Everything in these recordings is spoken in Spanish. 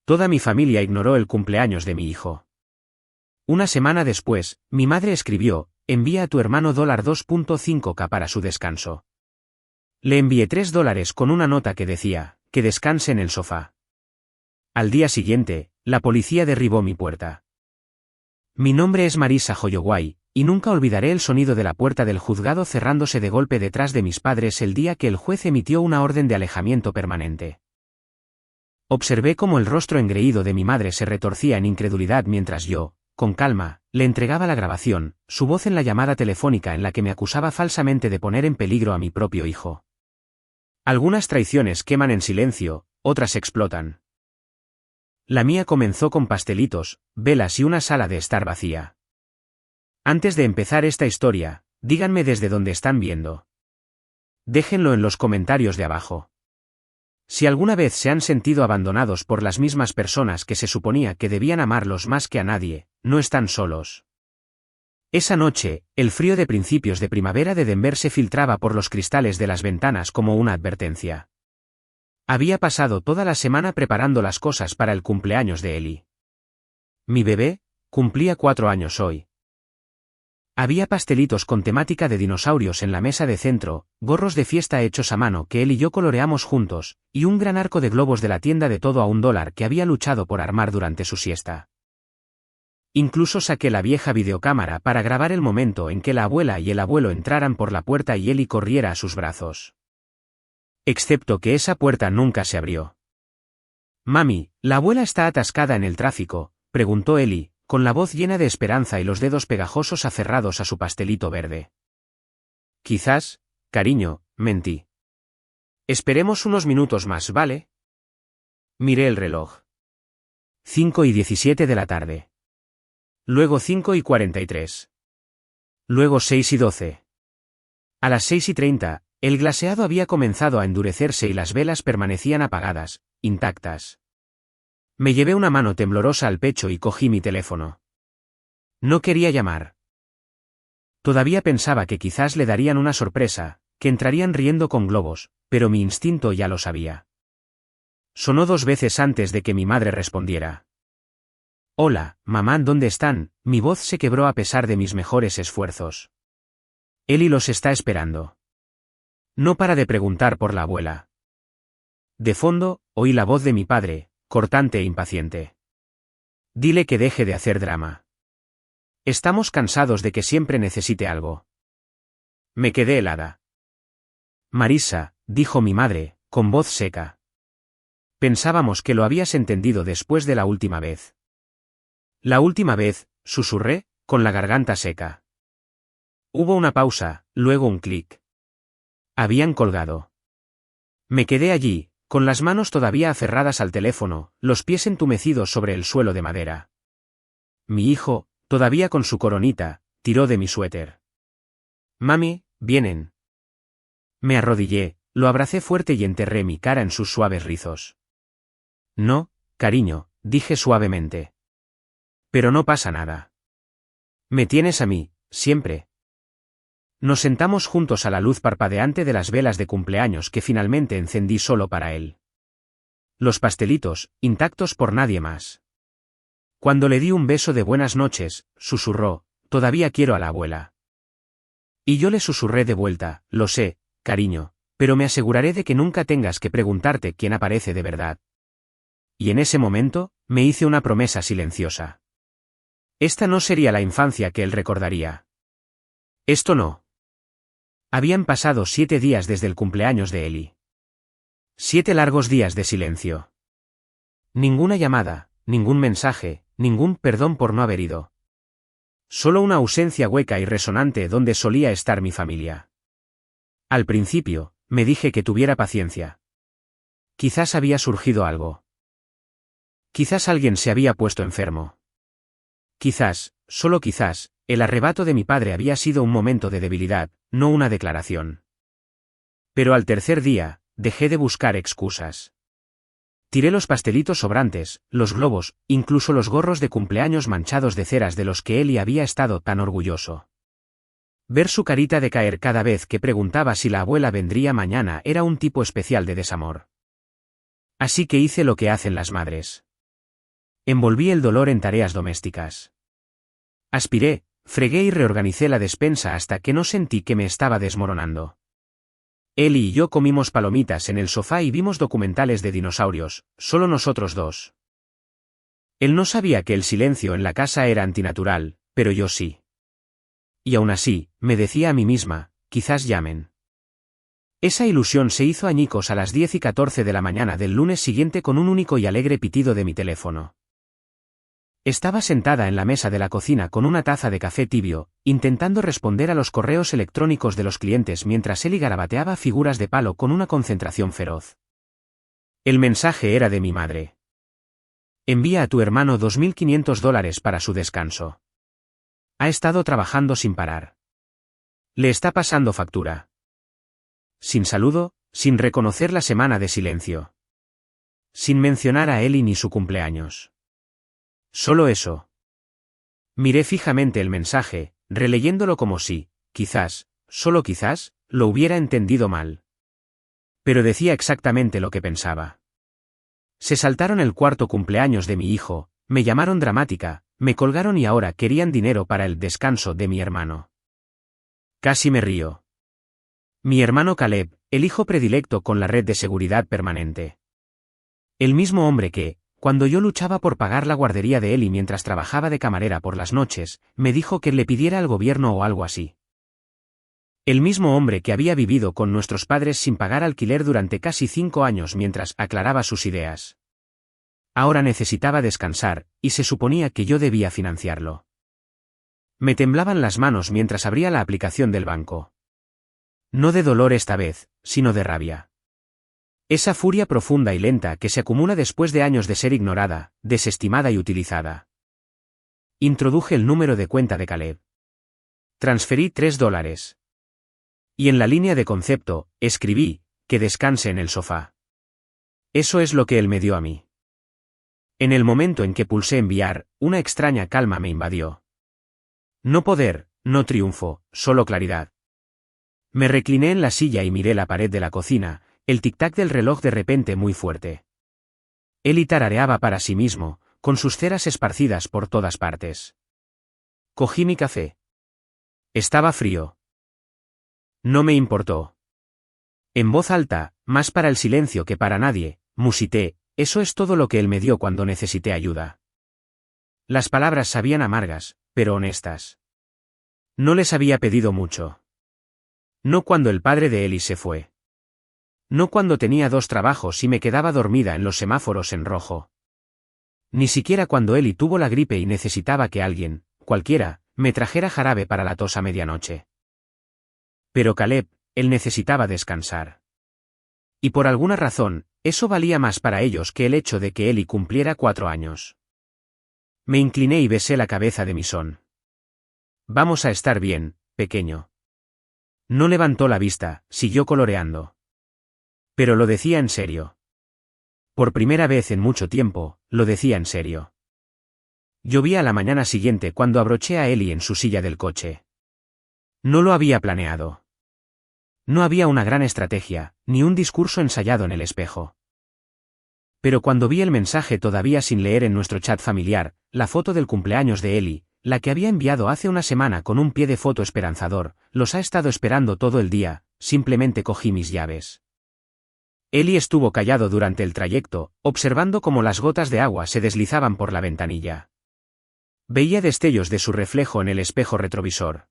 Toda mi familia ignoró el cumpleaños de mi hijo. Una semana después, mi madre escribió: envía a tu hermano $2.5K para su descanso. Le envié $3 con una nota que decía: que descanse en el sofá. Al día siguiente, la policía derribó mi puerta. Mi nombre es Marisa Holloway, y nunca olvidaré el sonido de la puerta del juzgado cerrándose de golpe detrás de mis padres el día que el juez emitió una orden de alejamiento permanente. Observé cómo el rostro engreído de mi madre se retorcía en incredulidad mientras yo, con calma, le entregaba la grabación, su voz en la llamada telefónica en la que me acusaba falsamente de poner en peligro a mi propio hijo. Algunas traiciones queman en silencio, otras explotan. La mía comenzó con pastelitos, velas y una sala de estar vacía. Antes de empezar esta historia, díganme desde dónde están viendo. Déjenlo en los comentarios de abajo. Si alguna vez se han sentido abandonados por las mismas personas que se suponía que debían amarlos más que a nadie, no están solos. Esa noche, el frío de principios de primavera de Denver se filtraba por los cristales de las ventanas como una advertencia. Había pasado toda la semana preparando las cosas para el cumpleaños de Ellie. Mi bebé cumplía 4 años hoy. Había pastelitos con temática de dinosaurios en la mesa de centro, gorros de fiesta hechos a mano que él y yo coloreamos juntos, y un gran arco de globos de la tienda de todo a $1 que había luchado por armar durante su siesta. Incluso saqué la vieja videocámara para grabar el momento en que la abuela y el abuelo entraran por la puerta y Ellie corriera a sus brazos. Excepto que esa puerta nunca se abrió. «Mami, ¿la abuela está atascada en el tráfico?», preguntó Ellie, con la voz llena de esperanza y los dedos pegajosos aferrados a su pastelito verde. «Quizás, cariño», mentí. «Esperemos unos minutos más, ¿vale?» Miré el reloj. 5:17 de la tarde. Luego 5:43. Luego 6:12. A las 6:30, el glaseado había comenzado a endurecerse y las velas permanecían apagadas, intactas. Me llevé una mano temblorosa al pecho y cogí mi teléfono. No quería llamar. Todavía pensaba que quizás le darían una sorpresa, que entrarían riendo con globos, pero mi instinto ya lo sabía. Sonó 2 veces antes de que mi madre respondiera. «Hola, mamá, ¿dónde están?». Mi voz se quebró a pesar de mis mejores esfuerzos. Ellie los está esperando. No para de preguntar por la abuela. De fondo, oí la voz de mi padre, cortante e impaciente. «Dile que deje de hacer drama. Estamos cansados de que siempre necesite algo». Me quedé helada. «Marisa», dijo mi madre, con voz seca. «Pensábamos que lo habías entendido después de la última vez». «La última vez», susurré, con la garganta seca. Hubo una pausa, luego un clic. Habían colgado. Me quedé allí, con las manos todavía aferradas al teléfono, los pies entumecidos sobre el suelo de madera. Mi hijo, todavía con su coronita, tiró de mi suéter. «Mami, vienen». Me arrodillé, lo abracé fuerte y enterré mi cara en sus suaves rizos. «No, cariño», dije suavemente. «Pero no pasa nada. Me tienes a mí, siempre». Nos sentamos juntos a la luz parpadeante de las velas de cumpleaños que finalmente encendí solo para él. Los pastelitos, intactos por nadie más. Cuando le di un beso de buenas noches, susurró: «Todavía quiero a la abuela». Y yo le susurré de vuelta: «Lo sé, cariño, pero me aseguraré de que nunca tengas que preguntarte quién aparece de verdad». Y en ese momento, me hice una promesa silenciosa. Esta no sería la infancia que él recordaría. Esto no. Habían pasado 7 días desde el cumpleaños de Ellie. 7 largos días de silencio. Ninguna llamada, ningún mensaje, ningún perdón por no haber ido. Solo una ausencia hueca y resonante donde solía estar mi familia. Al principio, me dije que tuviera paciencia. Quizás había surgido algo. Quizás alguien se había puesto enfermo. Quizás, solo quizás, el arrebato de mi padre había sido un momento de debilidad, no una declaración. Pero al tercer día, dejé de buscar excusas. Tiré los pastelitos sobrantes, los globos, incluso los gorros de cumpleaños manchados de ceras de los que Ellie había estado tan orgulloso. Ver su carita decaer cada vez que preguntaba si la abuela vendría mañana era un tipo especial de desamor. Así que hice lo que hacen las madres. Envolví el dolor en tareas domésticas. Aspiré, fregué y reorganicé la despensa hasta que no sentí que me estaba desmoronando. Eli y yo comimos palomitas en el sofá y vimos documentales de dinosaurios, solo nosotros dos. Él no sabía que el silencio en la casa era antinatural, pero yo sí. Y aún así, me decía a mí misma, quizás llamen. Esa ilusión se hizo añicos a las 10:14 de la mañana del lunes siguiente con un único y alegre pitido de mi teléfono. Estaba sentada en la mesa de la cocina con una taza de café tibio, intentando responder a los correos electrónicos de los clientes mientras Eli garabateaba figuras de palo con una concentración feroz. El mensaje era de mi madre. Envía a tu hermano $2.500 para su descanso. Ha estado trabajando sin parar. Le está pasando factura. Sin saludo, sin reconocer la semana de silencio. Sin mencionar a Eli ni su cumpleaños. Solo eso. Miré fijamente el mensaje, releyéndolo como si, quizás, solo quizás, lo hubiera entendido mal. Pero decía exactamente lo que pensaba. Se saltaron el cuarto cumpleaños de mi hijo, me llamaron dramática, me colgaron y ahora querían dinero para el descanso de mi hermano. Casi me río. Mi hermano Caleb, el hijo predilecto con la red de seguridad permanente. El mismo hombre que, cuando yo luchaba por pagar la guardería de Eli mientras trabajaba de camarera por las noches, me dijo que le pidiera al gobierno o algo así. El mismo hombre que había vivido con nuestros padres sin pagar alquiler durante casi 5 años mientras aclaraba sus ideas. Ahora necesitaba descansar, y se suponía que yo debía financiarlo. Me temblaban las manos mientras abría la aplicación del banco. No de dolor esta vez, sino de rabia. Esa furia profunda y lenta que se acumula después de años de ser ignorada, desestimada y utilizada. Introduje el número de cuenta de Caleb. Transferí $3. Y en la línea de concepto, escribí, que descanse en el sofá. Eso es lo que él me dio a mí. En el momento en que pulsé enviar, una extraña calma me invadió. No poder, no triunfo, solo claridad. Me recliné en la silla y miré la pared de la cocina, el tic-tac del reloj de repente muy fuerte. Eli tarareaba para sí mismo, con sus ceras esparcidas por todas partes. Cogí mi café. Estaba frío. No me importó. En voz alta, más para el silencio que para nadie, musité, eso es todo lo que él me dio cuando necesité ayuda. Las palabras sabían amargas, pero honestas. No les había pedido mucho. No cuando el padre de Eli se fue. No cuando tenía 2 trabajos y me quedaba dormida en los semáforos en rojo. Ni siquiera cuando Eli tuvo la gripe y necesitaba que alguien, cualquiera, me trajera jarabe para la tos a medianoche. Pero Caleb, él necesitaba descansar. Y por alguna razón, eso valía más para ellos que el hecho de que Eli cumpliera 4 años. Me incliné y besé la cabeza de mi son. Vamos a estar bien, pequeño. No levantó la vista, siguió coloreando. Pero lo decía en serio. Por primera vez en mucho tiempo, lo decía en serio. Llovía a la mañana siguiente cuando abroché a Eli en su silla del coche. No lo había planeado. No había una gran estrategia, ni un discurso ensayado en el espejo. Pero cuando vi el mensaje todavía sin leer en nuestro chat familiar, la foto del cumpleaños de Eli, la que había enviado hace una semana con un pie de foto esperanzador, los ha estado esperando todo el día, simplemente cogí mis llaves. Eli estuvo callado durante el trayecto, observando cómo las gotas de agua se deslizaban por la ventanilla. Veía destellos de su reflejo en el espejo retrovisor.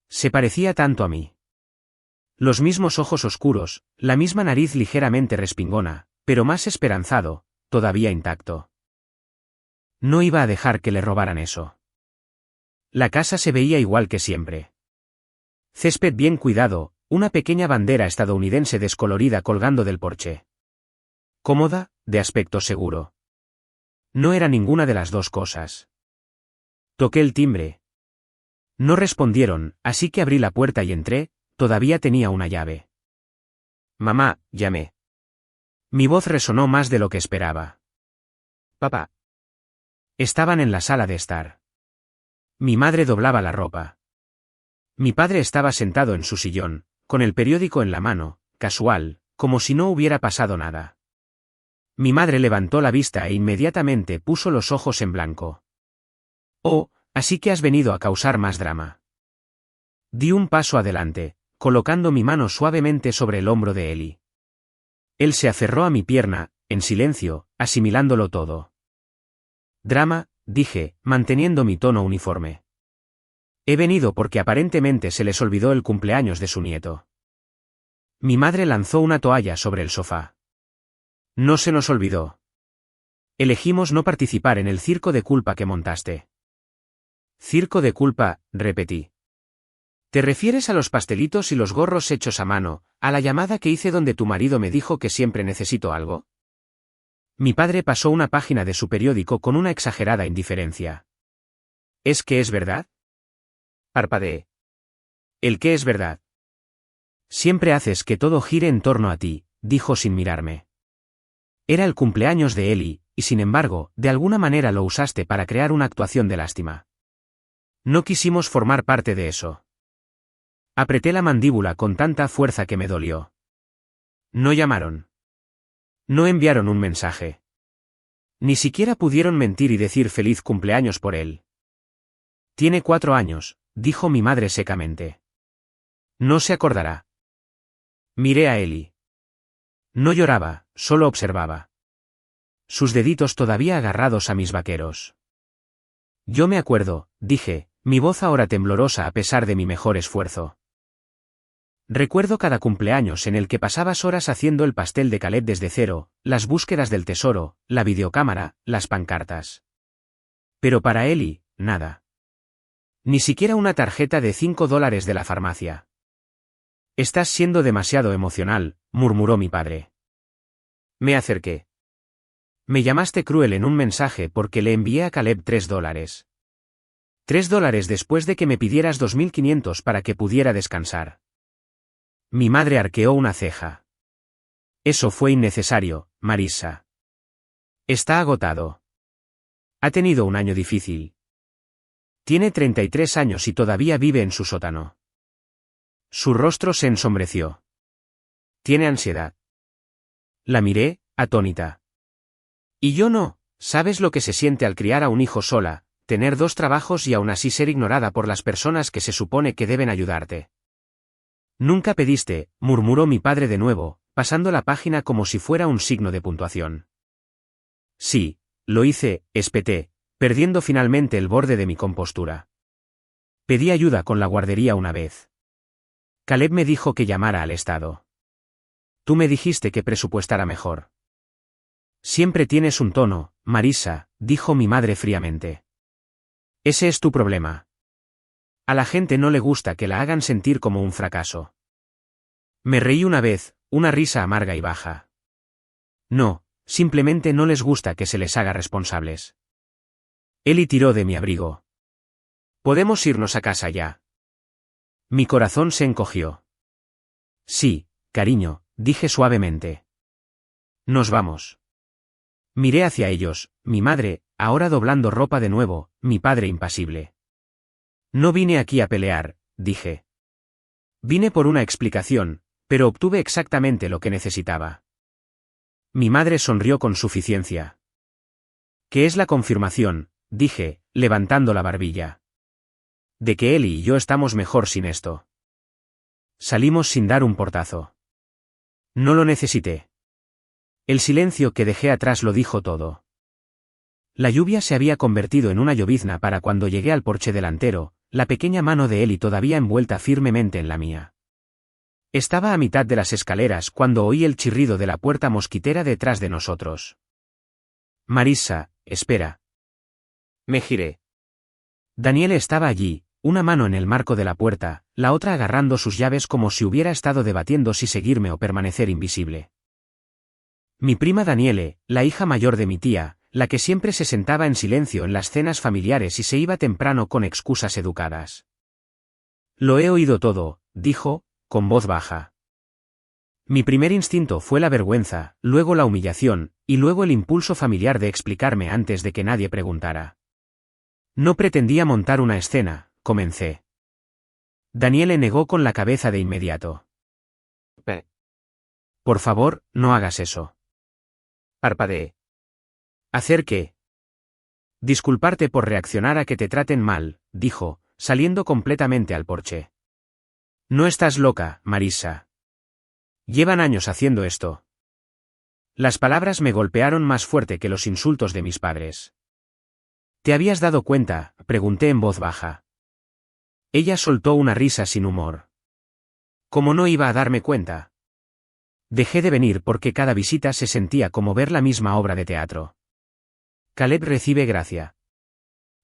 Se parecía tanto a mí. Los mismos ojos oscuros, la misma nariz ligeramente respingona, pero más esperanzado, todavía intacto. No iba a dejar que le robaran eso. La casa se veía igual que siempre. Césped bien cuidado, una pequeña bandera estadounidense descolorida colgando del porche. Cómoda, de aspecto seguro. No era ninguna de las dos cosas. Toqué el timbre. No respondieron, así que abrí la puerta y entré, todavía tenía una llave. Mamá, llamé. Mi voz resonó más de lo que esperaba. Papá. Estaban en la sala de estar. Mi madre doblaba la ropa. Mi padre estaba sentado en su sillón, con el periódico en la mano, casual, como si no hubiera pasado nada. Mi madre levantó la vista e inmediatamente puso los ojos en blanco. Oh, así que has venido a causar más drama. Di un paso adelante, colocando mi mano suavemente sobre el hombro de Eli. Él se aferró a mi pierna, en silencio, asimilándolo todo. Drama, dije, manteniendo mi tono uniforme. He venido porque aparentemente se les olvidó el cumpleaños de su nieto. Mi madre lanzó una toalla sobre el sofá. No se nos olvidó. Elegimos no participar en el circo de culpa que montaste. Circo de culpa, repetí. ¿Te refieres a los pastelitos y los gorros hechos a mano, a la llamada que hice donde tu marido me dijo que siempre necesito algo? Mi padre pasó una página de su periódico con una exagerada indiferencia. ¿Es que es verdad? Parpadeé. ¿El qué es verdad? Siempre haces que todo gire en torno a ti, dijo sin mirarme. Era el cumpleaños de Eli, y sin embargo, de alguna manera lo usaste para crear una actuación de lástima. No quisimos formar parte de eso. Apreté la mandíbula con tanta fuerza que me dolió. No llamaron. No enviaron un mensaje. Ni siquiera pudieron mentir y decir feliz cumpleaños por él. Tiene 4 años, dijo mi madre secamente. No se acordará. Miré a Eli. No lloraba, solo observaba. Sus deditos todavía agarrados a mis vaqueros. Yo me acuerdo, dije, mi voz ahora temblorosa a pesar de mi mejor esfuerzo. Recuerdo cada cumpleaños en el que pasabas horas haciendo el pastel de Caleb desde cero, las búsquedas del tesoro, la videocámara, las pancartas. Pero para Eli, nada. Ni siquiera una tarjeta de $5 de la farmacia. Estás siendo demasiado emocional, murmuró mi padre. Me acerqué. Me llamaste cruel en un mensaje porque le envié a Caleb $3. $3 después de que me pidieras 2.500 para que pudiera descansar. Mi madre arqueó una ceja. Eso fue innecesario, Marissa. Está agotado. Ha tenido un año difícil. Tiene 33 años y todavía vive en su sótano. Su rostro se ensombreció. Tiene ansiedad. La miré, atónita. Y yo no, ¿sabes lo que se siente al criar a un hijo sola, tener 2 trabajos y aún así ser ignorada por las personas que se supone que deben ayudarte? Nunca pediste, murmuró mi padre de nuevo, pasando la página como si fuera un signo de puntuación. Sí, lo hice, espeté, perdiendo finalmente el borde de mi compostura. Pedí ayuda con la guardería una vez. Caleb me dijo que llamara al Estado. Tú me dijiste que presupuestara mejor. Siempre tienes un tono, Marissa, dijo mi madre fríamente. Ese es tu problema. A la gente no le gusta que la hagan sentir como un fracaso. Me reí una vez, una risa amarga y baja. No, simplemente no les gusta que se les haga responsables. Eli tiró de mi abrigo. ¿Podemos irnos a casa ya? Mi corazón se encogió. Sí, cariño, dije suavemente. Nos vamos. Miré hacia ellos, mi madre, ahora doblando ropa de nuevo, mi padre impasible. No vine aquí a pelear, dije. Vine por una explicación, pero obtuve exactamente lo que necesitaba. Mi madre sonrió con suficiencia. ¿Qué es la confirmación?, dije, levantando la barbilla. De que Eli y yo estamos mejor sin esto. Salimos sin dar un portazo. No lo necesité. El silencio que dejé atrás lo dijo todo. La lluvia se había convertido en una llovizna para cuando llegué al porche delantero, la pequeña mano de Eli todavía envuelta firmemente en la mía. Estaba a mitad de las escaleras cuando oí el chirrido de la puerta mosquitera detrás de nosotros. Marissa, espera. Me giré. Daniel estaba allí, una mano en el marco de la puerta, la otra agarrando sus llaves como si hubiera estado debatiendo si seguirme o permanecer invisible. Mi prima Daniele, la hija mayor de mi tía, la que siempre se sentaba en silencio en las cenas familiares y se iba temprano con excusas educadas. Lo he oído todo, dijo, con voz baja. Mi primer instinto fue la vergüenza, luego la humillación, y luego el impulso familiar de explicarme antes de que nadie preguntara. No pretendía montar una escena, comencé. Daniele negó con la cabeza de inmediato. Por favor, no hagas eso. Parpadeé. ¿Hacer qué? Disculparte por reaccionar a que te traten mal, dijo, saliendo completamente al porche. No estás loca, Marissa. Llevan años haciendo esto. Las palabras me golpearon más fuerte que los insultos de mis padres. ¿Te habías dado cuenta?, pregunté en voz baja. Ella soltó una risa sin humor. ¿Cómo no iba a darme cuenta? Dejé de venir porque cada visita se sentía como ver la misma obra de teatro. Caleb recibe gracia.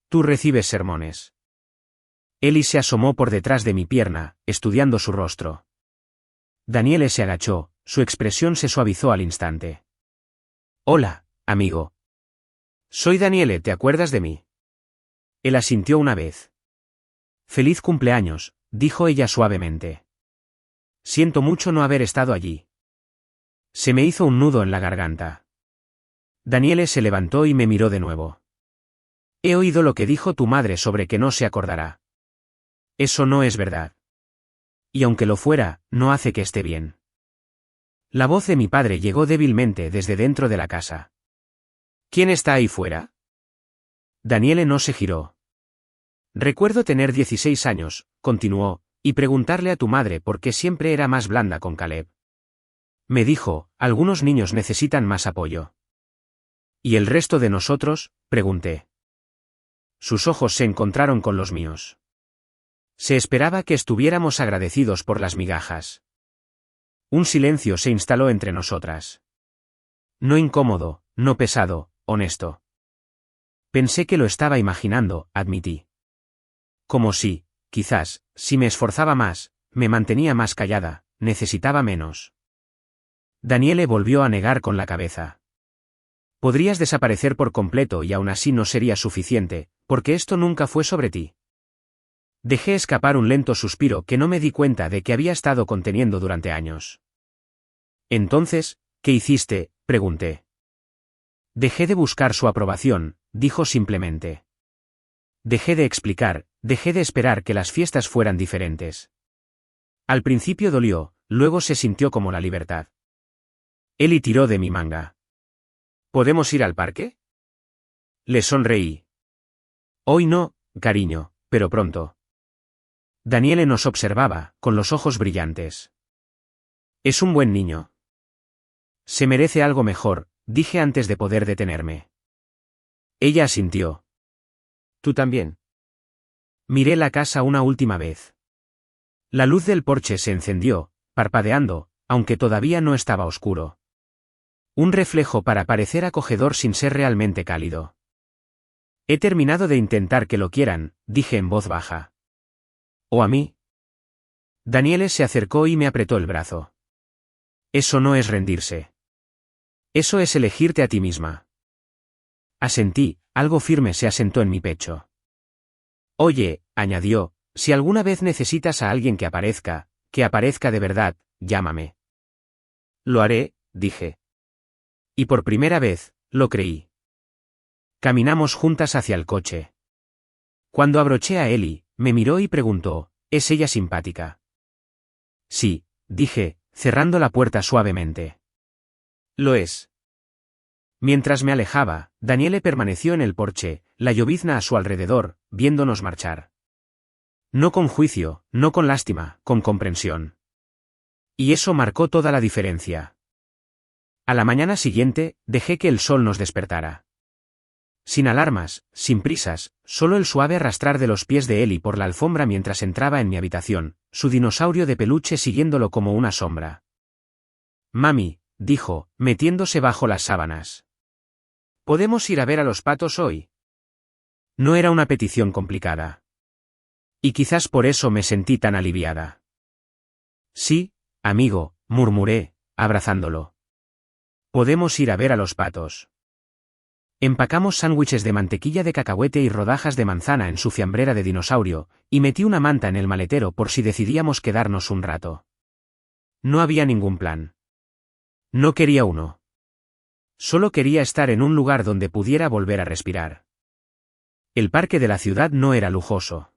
Tú recibes sermones. Ellie se asomó por detrás de mi pierna, estudiando su rostro. Daniele se agachó, su expresión se suavizó al instante. Hola, amigo. Soy Daniele, ¿te acuerdas de mí? Él asintió una vez. Feliz cumpleaños, dijo ella suavemente. Siento mucho no haber estado allí. Se me hizo un nudo en la garganta. Daniele se levantó y me miró de nuevo. He oído lo que dijo tu madre sobre que no se acordará. Eso no es verdad. Y aunque lo fuera, no hace que esté bien. La voz de mi padre llegó débilmente desde dentro de la casa. ¿Quién está ahí fuera? Daniele no se giró. Recuerdo tener 16 años, continuó, y preguntarle a tu madre por qué siempre era más blanda con Caleb. Me dijo, algunos niños necesitan más apoyo. ¿Y el resto de nosotros?, pregunté. Sus ojos se encontraron con los míos. Se esperaba que estuviéramos agradecidos por las migajas. Un silencio se instaló entre nosotras. No incómodo, no pesado, honesto. Pensé que lo estaba imaginando, admití. Como si, quizás, si me esforzaba más, me mantenía más callada, necesitaba menos. Daniele volvió a negar con la cabeza. Podrías desaparecer por completo y aún así no sería suficiente, porque esto nunca fue sobre ti. Dejé escapar un lento suspiro que no me di cuenta de que había estado conteniendo durante años. Entonces, ¿qué hiciste?, pregunté. Dejé de buscar su aprobación, dijo simplemente. Dejé de explicar, dejé de esperar que las fiestas fueran diferentes. Al principio dolió, luego se sintió como la libertad. Ellie tiró de mi manga. ¿Podemos ir al parque? Le sonreí. Hoy no, cariño, pero pronto. Daniele nos observaba, con los ojos brillantes. Es un buen niño. Se merece algo mejor, dije antes de poder detenerme. Ella asintió. ¿Tú también? Miré la casa una última vez. La luz del porche se encendió, parpadeando, aunque todavía no estaba oscuro. Un reflejo para parecer acogedor sin ser realmente cálido. He terminado de intentar que lo quieran, dije en voz baja. ¿O a mí? Daniele se acercó y me apretó el brazo. Eso no es rendirse. Eso es elegirte a ti misma. Asentí, algo firme se asentó en mi pecho. Oye, añadió, si alguna vez necesitas a alguien que aparezca de verdad, llámame. Lo haré, dije. Y por primera vez, lo creí. Caminamos juntas hacia el coche. Cuando abroché a Ellie, me miró y preguntó, ¿es ella simpática? Sí, dije, cerrando la puerta suavemente. Lo es. Mientras me alejaba, Daniele permaneció en el porche, la llovizna a su alrededor, viéndonos marchar. No con juicio, no con lástima, con comprensión. Y eso marcó toda la diferencia. A la mañana siguiente, dejé que el sol nos despertara. Sin alarmas, sin prisas, solo el suave arrastrar de los pies de Ellie por la alfombra mientras entraba en mi habitación, su dinosaurio de peluche siguiéndolo como una sombra. Mami, dijo, metiéndose bajo las sábanas. ¿Podemos ir a ver a los patos hoy? No era una petición complicada. Y quizás por eso me sentí tan aliviada. Sí, amigo, murmuré, abrazándolo. Podemos ir a ver a los patos. Empacamos sándwiches de mantequilla de cacahuete y rodajas de manzana en su fiambrera de dinosaurio, y metí una manta en el maletero por si decidíamos quedarnos un rato. No había ningún plan. No quería uno. Solo quería estar en un lugar donde pudiera volver a respirar. El parque de la ciudad no era lujoso.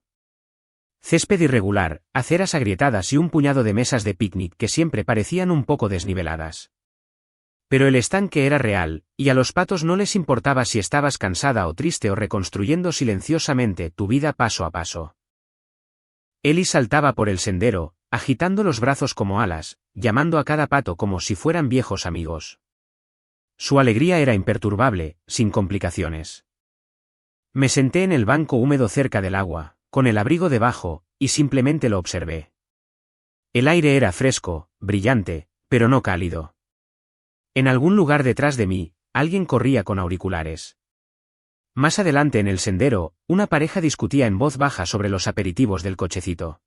Césped irregular, aceras agrietadas y un puñado de mesas de picnic que siempre parecían un poco desniveladas. Pero el estanque era real, y a los patos no les importaba si estabas cansada o triste o reconstruyendo silenciosamente tu vida paso a paso. Ellie saltaba por el sendero, agitando los brazos como alas, llamando a cada pato como si fueran viejos amigos. Su alegría era imperturbable, sin complicaciones. Me senté en el banco húmedo cerca del agua, con el abrigo debajo, y simplemente lo observé. El aire era fresco, brillante, pero no cálido. En algún lugar detrás de mí, alguien corría con auriculares. Más adelante en el sendero, una pareja discutía en voz baja sobre los aperitivos del cochecito.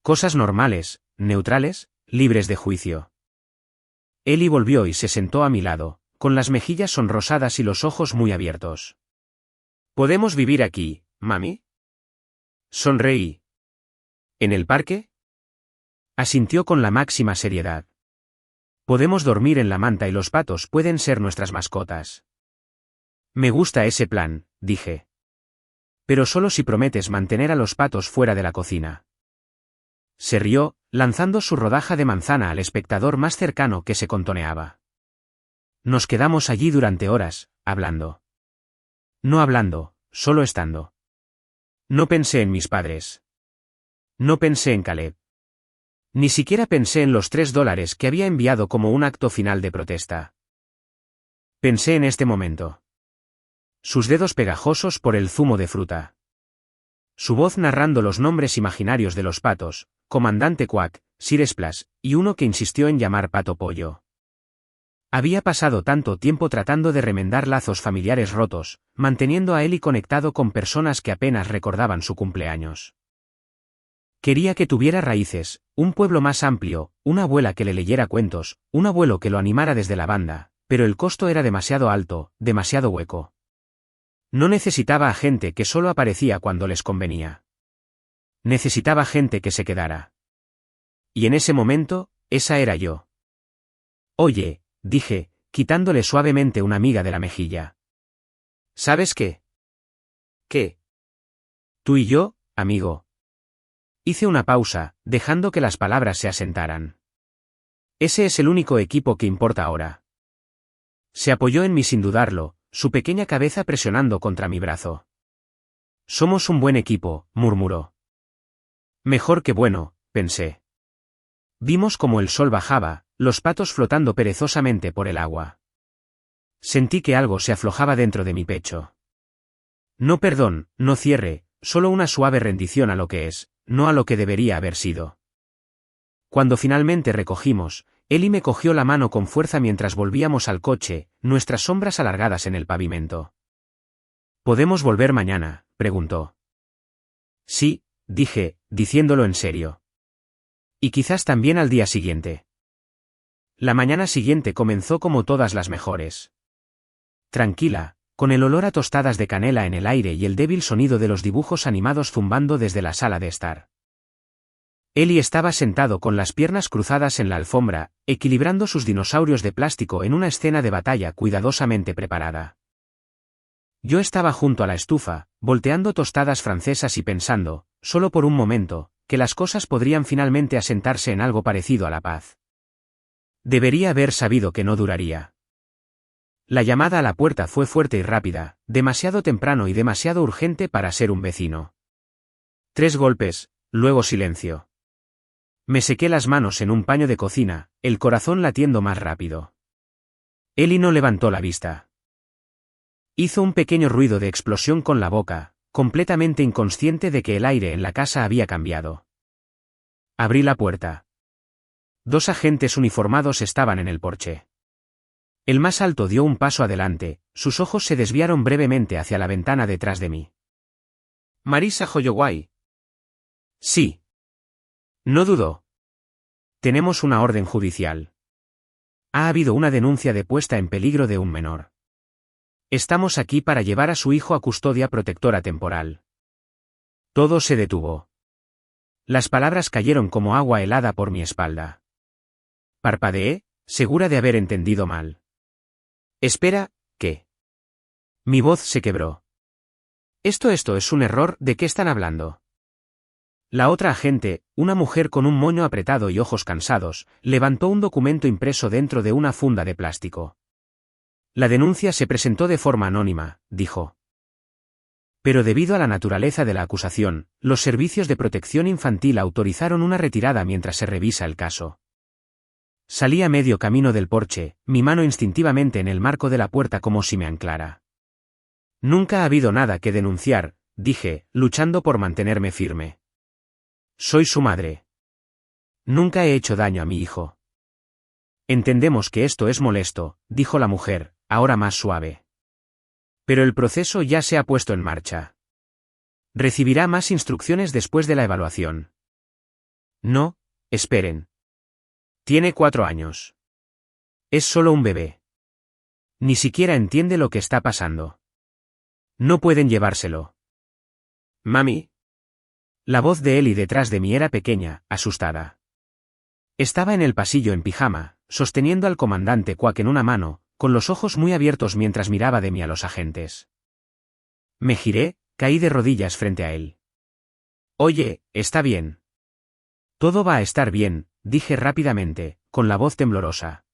Cosas normales, neutrales, libres de juicio. Ellie volvió y se sentó a mi lado, con las mejillas sonrosadas y los ojos muy abiertos. ¿Podemos vivir aquí, mami? Sonreí. ¿En el parque? Asintió con la máxima seriedad. Podemos dormir en la manta y los patos pueden ser nuestras mascotas. Me gusta ese plan, dije. Pero solo si prometes mantener a los patos fuera de la cocina. Se rió, lanzando su rodaja de manzana al espectador más cercano que se contoneaba. Nos quedamos allí durante horas, hablando. No hablando, solo estando. No pensé en mis padres. No pensé en Caleb. Ni siquiera pensé en los $3 que había enviado como un acto final de protesta. Pensé en este momento. Sus dedos pegajosos por el zumo de fruta. Su voz narrando los nombres imaginarios de los patos, Comandante Quack, Sir Splash, y uno que insistió en llamar Pato Pollo. Había pasado tanto tiempo tratando de remendar lazos familiares rotos, manteniendo a Ellie conectado con personas que apenas recordaban su cumpleaños. Quería que tuviera raíces, un pueblo más amplio, una abuela que le leyera cuentos, un abuelo que lo animara desde la banda, pero el costo era demasiado alto, demasiado hueco. No necesitaba a gente que solo aparecía cuando les convenía. Necesitaba gente que se quedara. Y en ese momento, esa era yo. Oye, dije, quitándole suavemente una miga de la mejilla. ¿Sabes qué? ¿Qué? Tú y yo, amigo. Hice una pausa, dejando que las palabras se asentaran. Ese es el único equipo que importa ahora. Se apoyó en mí sin dudarlo, su pequeña cabeza presionando contra mi brazo. Somos un buen equipo, murmuró. Mejor que bueno, pensé. Vimos cómo el sol bajaba, los patos flotando perezosamente por el agua. Sentí que algo se aflojaba dentro de mi pecho. No perdón, no cierre, solo una suave rendición a lo que es, no a lo que debería haber sido. Cuando finalmente recogimos, Ellie me cogió la mano con fuerza mientras volvíamos al coche, nuestras sombras alargadas en el pavimento. ¿Podemos volver mañana?, preguntó. Sí, dije, diciéndolo en serio. Y quizás también al día siguiente. La mañana siguiente comenzó como todas las mejores. Tranquila, con el olor a tostadas de canela en el aire y el débil sonido de los dibujos animados zumbando desde la sala de estar. Ellie estaba sentado con las piernas cruzadas en la alfombra, equilibrando sus dinosaurios de plástico en una escena de batalla cuidadosamente preparada. Yo estaba junto a la estufa, volteando tostadas francesas y pensando, solo por un momento, que las cosas podrían finalmente asentarse en algo parecido a la paz. Debería haber sabido que no duraría. La llamada a la puerta fue fuerte y rápida, demasiado temprano y demasiado urgente para ser un vecino. 3 golpes, luego silencio. Me sequé las manos en un paño de cocina, el corazón latiendo más rápido. Ellie no levantó la vista. Hizo un pequeño ruido de explosión con la boca, completamente inconsciente de que el aire en la casa había cambiado. Abrí la puerta. 2 agentes uniformados estaban en el porche. El más alto dio un paso adelante, sus ojos se desviaron brevemente hacia la ventana detrás de mí. ¿Marisa Holloway? Sí. No dudó. Tenemos una orden judicial. Ha habido una denuncia de puesta en peligro de un menor. Estamos aquí para llevar a su hijo a custodia protectora temporal. Todo se detuvo. Las palabras cayeron como agua helada por mi espalda. Parpadeé, segura de haber entendido mal. Espera, ¿qué? Mi voz se quebró. Esto es un error, ¿de qué están hablando? La otra agente, una mujer con un moño apretado y ojos cansados, levantó un documento impreso dentro de una funda de plástico. La denuncia se presentó de forma anónima, dijo. Pero debido a la naturaleza de la acusación, los servicios de protección infantil autorizaron una retirada mientras se revisa el caso. Salí a medio camino del porche, mi mano instintivamente en el marco de la puerta como si me anclara. Nunca ha habido nada que denunciar, dije, luchando por mantenerme firme. Soy su madre. Nunca he hecho daño a mi hijo. Entendemos que esto es molesto, dijo la mujer, ahora más suave. Pero el proceso ya se ha puesto en marcha. Recibirá más instrucciones después de la evaluación. No, esperen. Tiene 4 años. Es solo un bebé. Ni siquiera entiende lo que está pasando. No pueden llevárselo. Mami. La voz de Ellie detrás de mí era pequeña, asustada. Estaba en el pasillo en pijama, sosteniendo al comandante Quack en una mano, con los ojos muy abiertos mientras miraba de mí a los agentes. Me giré, caí de rodillas frente a él. Oye, está bien. Todo va a estar bien, dije rápidamente, con la voz temblorosa.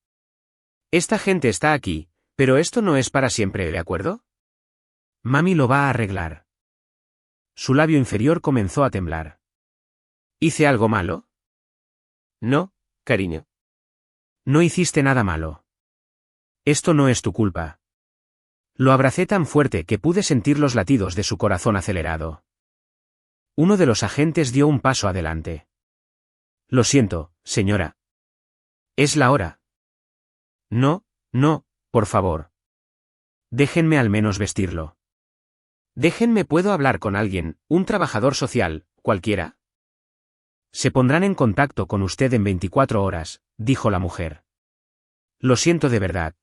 Esta gente está aquí, pero esto no es para siempre, ¿de acuerdo? Mami lo va a arreglar. Su labio inferior comenzó a temblar. ¿Hice algo malo? No, cariño. No hiciste nada malo. Esto no es tu culpa. Lo abracé tan fuerte que pude sentir los latidos de su corazón acelerado. Uno de los agentes dio un paso adelante. Lo siento, señora. Es la hora. No, no, por favor. Déjenme al menos vestirlo. Déjenme, ¿puedo hablar con alguien, un trabajador social, cualquiera? Se pondrán en contacto con usted en 24 horas, dijo la mujer. Lo siento de verdad.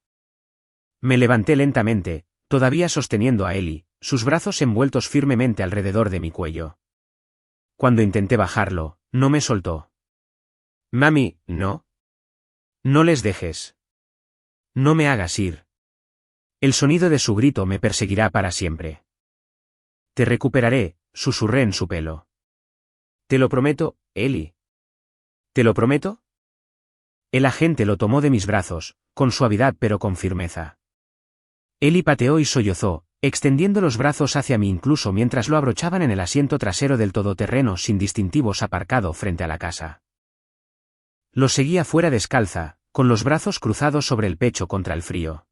Me levanté lentamente, todavía sosteniendo a Ellie, sus brazos envueltos firmemente alrededor de mi cuello. Cuando intenté bajarlo, no me soltó. Mami, no. No les dejes. No me hagas ir. El sonido de su grito me perseguirá para siempre. Te recuperaré, susurré en su pelo. Te lo prometo, Ellie. ¿Te lo prometo? El agente lo tomó de mis brazos, con suavidad pero con firmeza. Ellie pateó y sollozó, extendiendo los brazos hacia mí incluso mientras lo abrochaban en el asiento trasero del todoterreno sin distintivos aparcado frente a la casa. Lo seguía fuera descalza, con los brazos cruzados sobre el pecho contra el frío.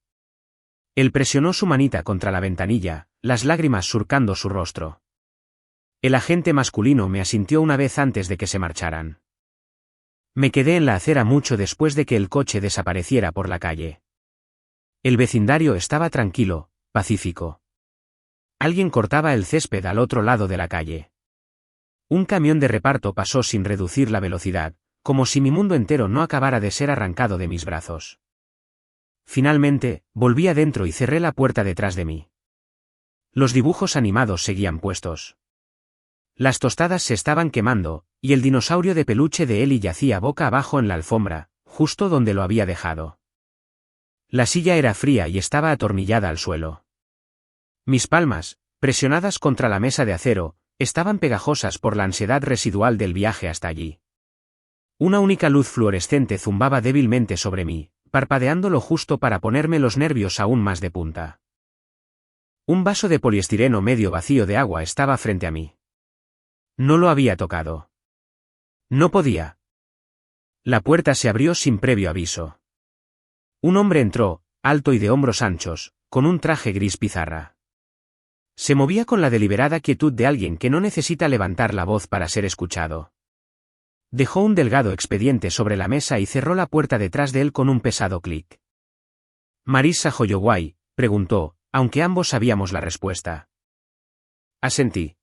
Él presionó su manita contra la ventanilla, las lágrimas surcando su rostro. El agente masculino me asintió una vez antes de que se marcharan. Me quedé en la acera mucho después de que el coche desapareciera por la calle. El vecindario estaba tranquilo, pacífico. Alguien cortaba el césped al otro lado de la calle. Un camión de reparto pasó sin reducir la velocidad, como si mi mundo entero no acabara de ser arrancado de mis brazos. Finalmente, volví adentro y cerré la puerta detrás de mí. Los dibujos animados seguían puestos. Las tostadas se estaban quemando, y el dinosaurio de peluche de Ellie yacía boca abajo en la alfombra, justo donde lo había dejado. La silla era fría y estaba atornillada al suelo. Mis palmas, presionadas contra la mesa de acero, estaban pegajosas por la ansiedad residual del viaje hasta allí. Una única luz fluorescente zumbaba débilmente sobre mí, parpadeando lo justo para ponerme los nervios aún más de punta. Un vaso de poliestireno medio vacío de agua estaba frente a mí. No lo había tocado. No podía. La puerta se abrió sin previo aviso. Un hombre entró, alto y de hombros anchos, con un traje gris pizarra. Se movía con la deliberada quietud de alguien que no necesita levantar la voz para ser escuchado. Dejó un delgado expediente sobre la mesa y cerró la puerta detrás de él con un pesado clic. «¿Marisa Holloway?», preguntó, aunque ambos sabíamos la respuesta. Asentí.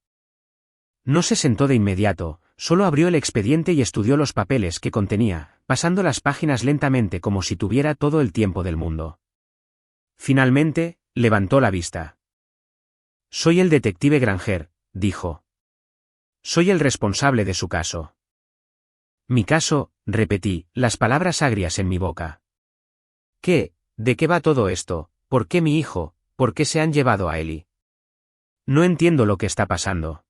No se sentó de inmediato, solo abrió el expediente y estudió los papeles que contenía, pasando las páginas lentamente como si tuviera todo el tiempo del mundo. Finalmente, levantó la vista. «Soy el detective Granger», dijo. «Soy el responsable de su caso». «Mi caso», repetí, las palabras agrias en mi boca. «¿Qué? ¿De qué va todo esto? ¿Por qué mi hijo? ¿Por qué se han llevado a Ellie? No entiendo lo que está pasando».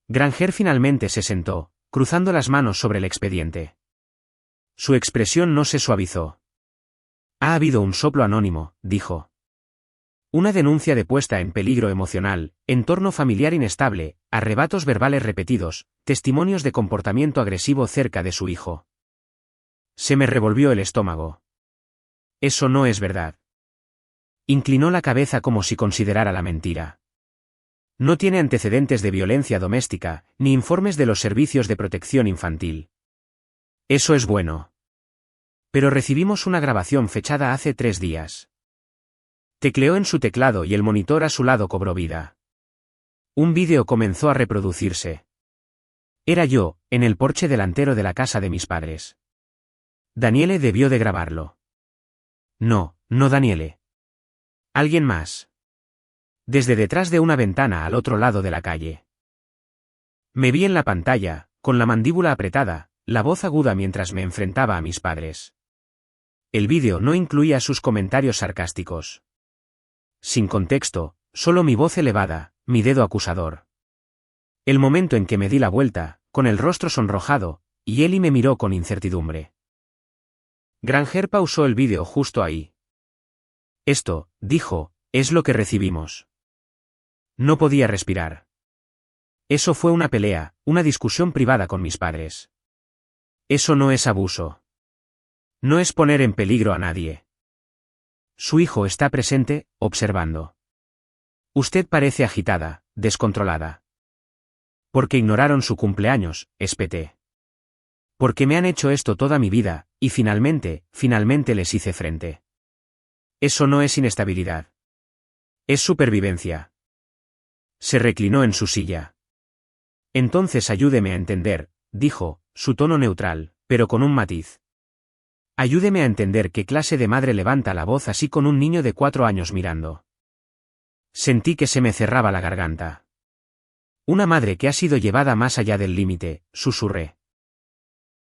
Granger finalmente se sentó, cruzando las manos sobre el expediente. Su expresión no se suavizó. Ha habido un soplo anónimo, dijo. Una denuncia de puesta en peligro emocional, entorno familiar inestable, arrebatos verbales repetidos, testimonios de comportamiento agresivo cerca de su hijo. Se me revolvió el estómago. Eso no es verdad. Inclinó la cabeza como si considerara la mentira. No tiene antecedentes de violencia doméstica, ni informes de los servicios de protección infantil. Eso es bueno. Pero recibimos una grabación fechada hace 3 días. Tecleó en su teclado y el monitor a su lado cobró vida. Un vídeo comenzó a reproducirse. Era yo, en el porche delantero de la casa de mis padres. Daniele debió de grabarlo. No, no Daniele. Alguien más. Desde detrás de una ventana al otro lado de la calle. Me vi en la pantalla, con la mandíbula apretada, la voz aguda mientras me enfrentaba a mis padres. El vídeo no incluía sus comentarios sarcásticos. Sin contexto, solo mi voz elevada, mi dedo acusador. El momento en que me di la vuelta, con el rostro sonrojado, y Eli me miró con incertidumbre. Granger pausó el vídeo justo ahí. Esto, dijo, es lo que recibimos. No podía respirar. Eso fue una pelea, una discusión privada con mis padres. Eso no es abuso. No es poner en peligro a nadie. Su hijo está presente, observando. Usted parece agitada, descontrolada. Porque ignoraron su cumpleaños, espeté. Porque me han hecho esto toda mi vida, y finalmente les hice frente. Eso no es inestabilidad. Es supervivencia. Se reclinó en su silla. Entonces ayúdeme a entender, dijo, su tono neutral, pero con un matiz. Ayúdeme a entender qué clase de madre levanta la voz así con un niño de 4 años mirando. Sentí que se me cerraba la garganta. Una madre que ha sido llevada más allá del límite, susurré.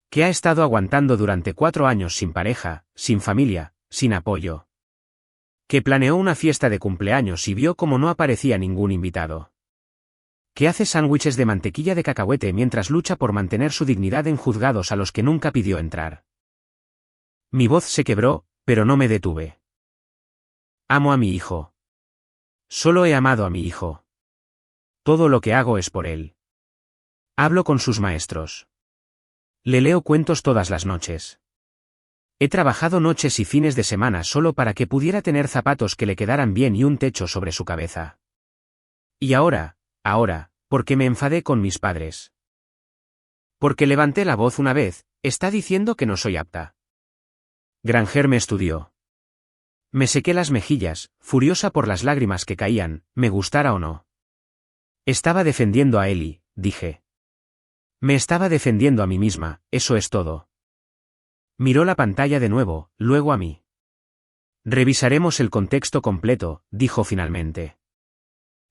Que ha estado aguantando durante 4 años sin pareja, sin familia, sin apoyo. Que planeó una fiesta de cumpleaños y vio como no aparecía ningún invitado. Que hace sándwiches de mantequilla de cacahuete mientras lucha por mantener su dignidad en juzgados a los que nunca pidió entrar. Mi voz se quebró, pero no me detuve. Amo a mi hijo. Solo he amado a mi hijo. Todo lo que hago es por él. Hablo con sus maestros. Le leo cuentos todas las noches. He trabajado noches y fines de semana solo para que pudiera tener zapatos que le quedaran bien y un techo sobre su cabeza. Y ahora, porque me enfadé con mis padres. Porque levanté la voz una vez, está diciendo que no soy apta. Granger me estudió. Me sequé las mejillas, furiosa por las lágrimas que caían, me gustara o no. Estaba defendiendo a Eli, dije. Me estaba defendiendo a mí misma, eso es todo. Miró la pantalla de nuevo, luego a mí. Revisaremos el contexto completo, dijo finalmente.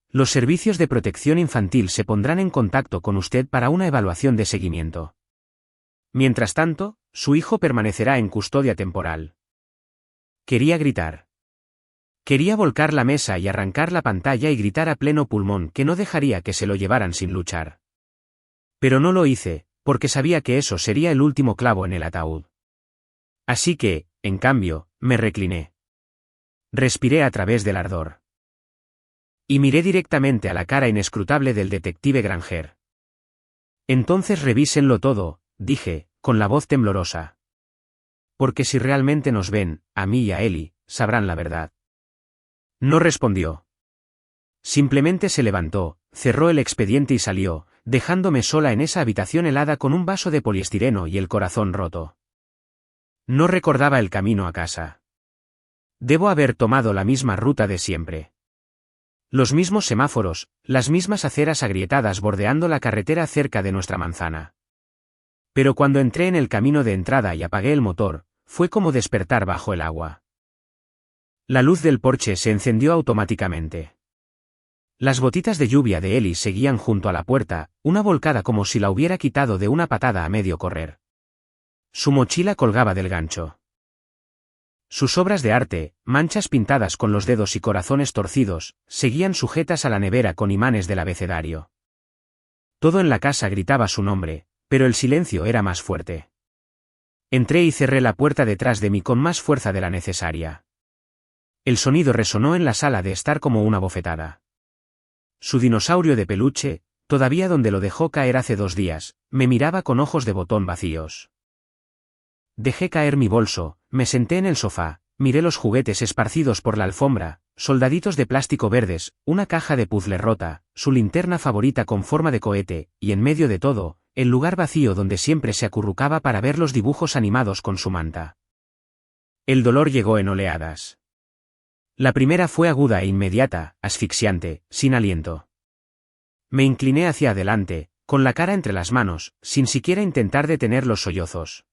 Los servicios de protección infantil se pondrán en contacto con usted para una evaluación de seguimiento. Mientras tanto, su hijo permanecerá en custodia temporal. Quería gritar. Quería volcar la mesa y arrancar la pantalla y gritar a pleno pulmón que no dejaría que se lo llevaran sin luchar. Pero no lo hice, porque sabía que eso sería el último clavo en el ataúd. Así que, en cambio, me recliné. Respiré a través del ardor. Y miré directamente a la cara inescrutable del detective Granger. Entonces revísenlo todo, dije, con la voz temblorosa. Porque si realmente nos ven, a mí y a Eli, sabrán la verdad. No respondió. Simplemente se levantó, cerró el expediente y salió, dejándome sola en esa habitación helada con un vaso de poliestireno y el corazón roto. No recordaba el camino a casa. Debo haber tomado la misma ruta de siempre. Los mismos semáforos, las mismas aceras agrietadas bordeando la carretera cerca de nuestra manzana. Pero cuando entré en el camino de entrada y apagué el motor, fue como despertar bajo el agua. La luz del porche se encendió automáticamente. Las gotitas de lluvia de Eli seguían junto a la puerta, una volcada como si la hubiera quitado de una patada a medio correr. Su mochila colgaba del gancho. Sus obras de arte, manchas pintadas con los dedos y corazones torcidos, seguían sujetas a la nevera con imanes del abecedario. Todo en la casa gritaba su nombre, pero el silencio era más fuerte. Entré y cerré la puerta detrás de mí con más fuerza de la necesaria. El sonido resonó en la sala de estar como una bofetada. Su dinosaurio de peluche, todavía donde lo dejó caer hace 2 días, me miraba con ojos de botón vacíos. Dejé caer mi bolso, me senté en el sofá, miré los juguetes esparcidos por la alfombra, soldaditos de plástico verdes, una caja de puzzle rota, su linterna favorita con forma de cohete, y en medio de todo, el lugar vacío donde siempre se acurrucaba para ver los dibujos animados con su manta. El dolor llegó en oleadas. La primera fue aguda e inmediata, asfixiante, sin aliento. Me incliné hacia adelante, con la cara entre las manos, sin siquiera intentar detener los sollozos.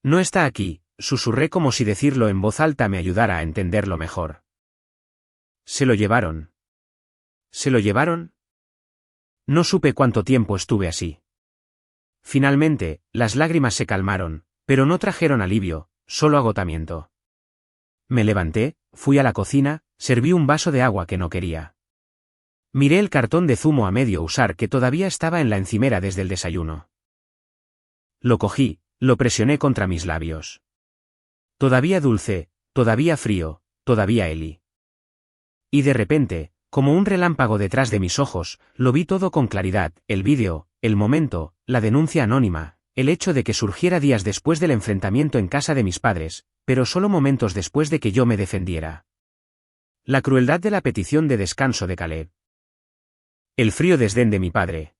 No está aquí, susurré como si decirlo en voz alta me ayudara a entenderlo mejor. ¿Se lo llevaron? ¿Se lo llevaron? No supe cuánto tiempo estuve así. Finalmente, las lágrimas se calmaron, pero no trajeron alivio, solo agotamiento. Me levanté, fui a la cocina, serví un vaso de agua que no quería. Miré el cartón de zumo a medio usar que todavía estaba en la encimera desde el desayuno. Lo cogí, lo presioné contra mis labios. Todavía dulce, todavía frío, todavía Eli. Y de repente, como un relámpago detrás de mis ojos, lo vi todo con claridad, el vídeo, el momento, la denuncia anónima, el hecho de que surgiera días después del enfrentamiento en casa de mis padres, pero solo momentos después de que yo me defendiera. La crueldad de la petición de descanso de Caleb. El frío desdén de mi padre.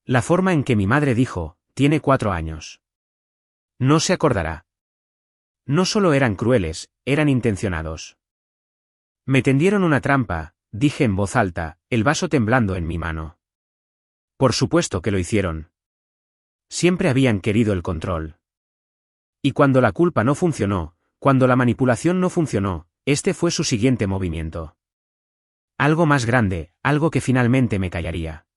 La forma en que mi madre dijo, tiene 4 años. No se acordará. No solo eran crueles, eran intencionados. Me tendieron una trampa, dije en voz alta, el vaso temblando en mi mano. Por supuesto que lo hicieron. Siempre habían querido el control. Y cuando la culpa no funcionó, cuando la manipulación no funcionó, este fue su siguiente movimiento. Algo más grande, algo que finalmente me callaría.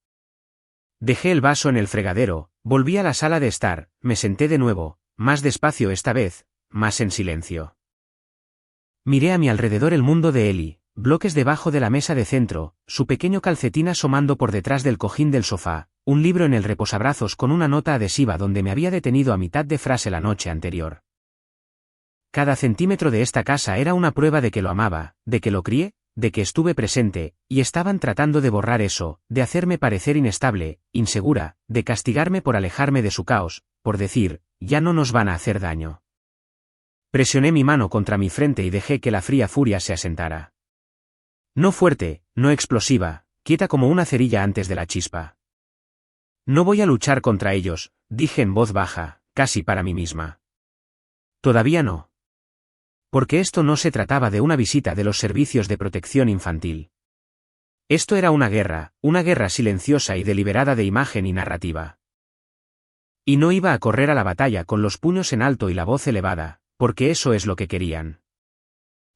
Dejé el vaso en el fregadero, volví a la sala de estar, me senté de nuevo, más despacio esta vez, más en silencio. Miré a mi alrededor el mundo de Eli, bloques debajo de la mesa de centro, su pequeño calcetín asomando por detrás del cojín del sofá, un libro en el reposabrazos con una nota adhesiva donde me había detenido a mitad de frase la noche anterior. Cada centímetro de esta casa era una prueba de que lo amaba, de que lo crié, de que estuve presente, y estaban tratando de borrar eso, de hacerme parecer inestable, insegura, de castigarme por alejarme de su caos, por decir, ya no nos van a hacer daño. Presioné mi mano contra mi frente y dejé que la fría furia se asentara. No fuerte, no explosiva, quieta como una cerilla antes de la chispa. No voy a luchar contra ellos, dije en voz baja, casi para mí misma. Todavía no. Porque esto no se trataba de una visita de los servicios de protección infantil. Esto era una guerra silenciosa y deliberada de imagen y narrativa. Y no iba a correr a la batalla con los puños en alto y la voz elevada, porque eso es lo que querían.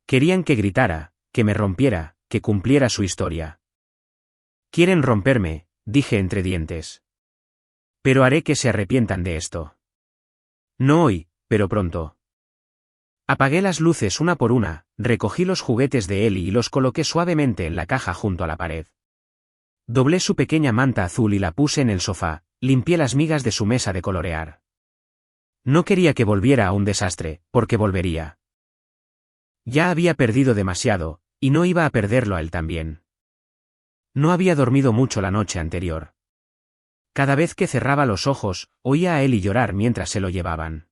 Querían que gritara, que me rompiera, que cumpliera su historia. Quieren romperme, dije entre dientes. Pero haré que se arrepientan de esto. No hoy, pero pronto. Apagué las luces una por una, recogí los juguetes de Eli y los coloqué suavemente en la caja junto a la pared. Doblé su pequeña manta azul y la puse en el sofá, limpié las migas de su mesa de colorear. No quería que volviera a un desastre, porque volvería. Ya había perdido demasiado, y no iba a perderlo a él también. No había dormido mucho la noche anterior. Cada vez que cerraba los ojos, oía a Eli llorar mientras se lo llevaban.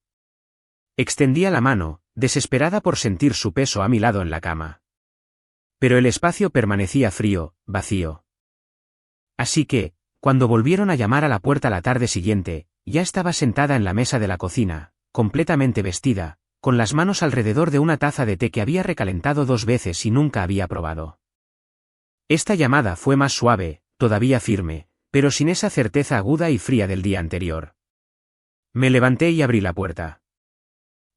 Extendía la mano, desesperada por sentir su peso a mi lado en la cama. Pero el espacio permanecía frío, vacío. Así que, cuando volvieron a llamar a la puerta la tarde siguiente, ya estaba sentada en la mesa de la cocina, completamente vestida, con las manos alrededor de una taza de té que había recalentado 2 veces y nunca había probado. Esta llamada fue más suave, todavía firme, pero sin esa certeza aguda y fría del día anterior. Me levanté y abrí la puerta.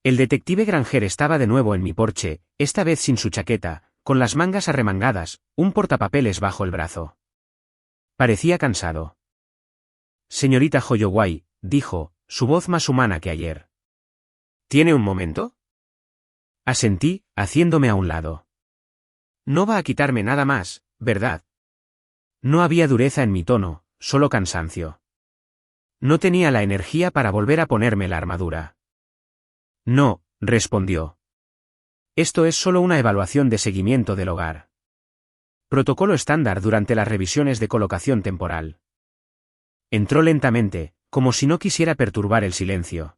El detective Granger estaba de nuevo en mi porche, esta vez sin su chaqueta, con las mangas arremangadas, un portapapeles bajo el brazo. Parecía cansado. Señorita Holloway, dijo, su voz más humana que ayer. ¿Tiene un momento? Asentí, haciéndome a un lado. No va a quitarme nada más, ¿verdad? No había dureza en mi tono, solo cansancio. No tenía la energía para volver a ponerme la armadura. No, respondió. Esto es solo una evaluación de seguimiento del hogar. Protocolo estándar durante las revisiones de colocación temporal. Entró lentamente, como si no quisiera perturbar el silencio.